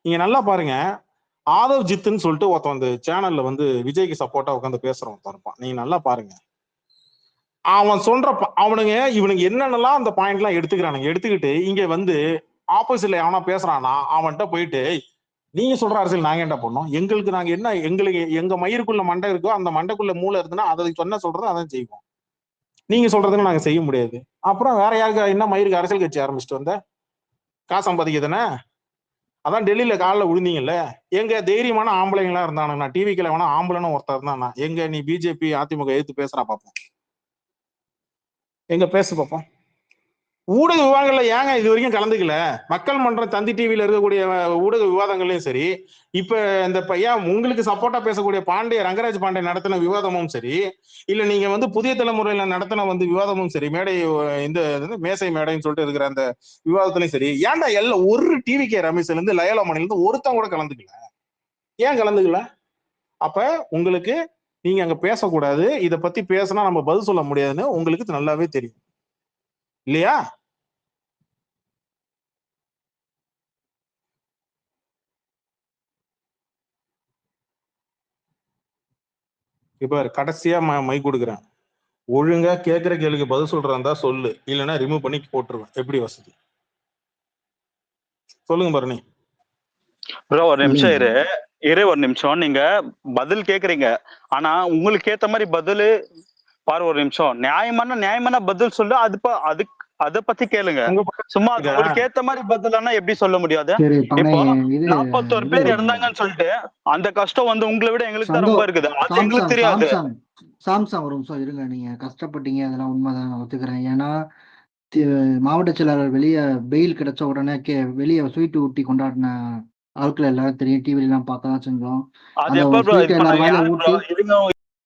Speaker 6: நீங்க நல்லா பாருங்க, ஆதவ் ஜித்துன்னு சொல்லிட்டு ஒருத்தன் அந்த சேனல்ல வந்து விஜய்க்கு சப்போர்ட்டா உட்காந்து பேசுறவன் இருப்பான், நீங்க நல்லா பாருங்க. அவன் சொல்ற இவனுக்கு என்னென்னலாம் அந்த பாயிண்ட் எல்லாம் எடுத்துக்கிறானுங்க. எடுத்துக்கிட்டு இங்க வந்து ஆப்போசிட்ல எவனா பேசுறானா அவன்கிட்ட போயிட்டு, நீங்க சொல்ற அரசியல் நாங்க என்ன பண்ணோம், எங்களுக்கு நாங்க என்ன, எங்களுக்கு எங்க மயிருக்குள்ள மண்டை இருக்கோ அந்த மண்டைக்குள்ள மூளை இருக்குன்னா அதை சொன்ன சொல்றது அதான் செய்வோம், நீங்க சொல்றதுன்னு நாங்க செய்ய முடியாது. அப்புறம் வேற யாருக்கு என்ன மயிருக்கு அரசியல் கட்சி ஆரம்பிச்சுட்டு வந்த, காசு சம்பாதிக்க தானே? அதான் டெல்லியில காலில் விழுந்தீங்கல்ல. எங்க தைரியமான ஆம்பளைங்களா இருந்தானுங்க, டிவிக்கில வேணா ஆம்பளைன்னு ஒருத்தர் இருந்தானா எங்க நீ பிஜேபி அதிமுக எதிர்த்து பேசுறா பார்ப்போம், எங்க பேசு பார்ப்போம். ஊடக விவாதங்கள்ல ஏங்க இது வரைக்கும் கலந்துக்கல? மக்கள் மன்றம் தந்தி டிவியில இருக்கக்கூடிய ஊடக விவாதங்களையும் சரி, இப்ப இந்த பையன் உங்களுக்கு சப்போர்ட்டா பேசக்கூடிய ரங்கராஜ் பாண்டே நடத்தின விவாதமும் சரி, இல்ல நீங்க வந்து புதிய தலைமுறையில நடத்தின விவாதமும் சரி, மேடை இந்த மேசை மேடைன்னு சொல்லிட்டு இருக்கிற அந்த விவாதத்திலையும் சரி, ஏன்டா எல்லாம் ஒரு டிவி.கே. ரமேஷ்ல இருந்து லயோலா மணில இருந்து ஒருத்தன் கூட கலந்துக்கல? ஏன் கலந்துக்கல? அப்ப உங்களுக்கு நீங்க அங்க பேசக்கூடாது, இத பத்தி பேசினா நம்ம பதில் சொல்ல முடியாதுன்னு உங்களுக்கு நல்லாவே தெரியும் இல்லையா? இப்ப கடைசியா மை கொடுக்குறேன். ஒழுங்கா கேட்கிற கேள்விக்கு பதில் சொல்றதா சொல்லு, இல்லைன்னா ரிமூவ் பண்ணி போட்டுருவேன். எப்படி வசதி சொல்லுங்க பரணி.
Speaker 3: ப்ரோ ஒரு நிமிஷம் ஒரு நிமிஷம். நீங்க பதில் கேக்குறீங்க, ஆனா உங்களுக்கு ஏத்த மாதிரி பதில் பாரு. ஒரு நிமிஷம், நியாயமான பதில் சொல்லு. அத பத்தி கேளுங்க. சும்மா உங்களுக்கு ஏத்த மாதிரி பதிலானா எப்படி சொல்ல முடியாது? இப்போ 41 பேர் இறந்தாங்கன்னு சொல்லிட்டு அந்த கஷ்டம் உங்களை விட எங்களுக்கு தான் ரொம்ப இருக்குது. அது எங்களுக்கு தெரியாது.
Speaker 11: சாம்சங் ஒரு நிமிஷம் இருங்க. நீங்க கஷ்டப்பட்டீங்க, அதெல்லாம் உண்மைதான், நான் ஒத்துக்கிறேன். ஏன்னா மாவட்ட செயலாளர் வெளியே பெயில் கிடைச்ச உடனே வெளியே ஸ்வீட் ஊட்டி கொண்டாடின ஆட்கள் எல்லாரும் தெரியும். டிவில எல்லாம் பார்க்க தான் செஞ்சோம்.
Speaker 3: அது எப்ப ப்ரோ இது பண்ணாங்க?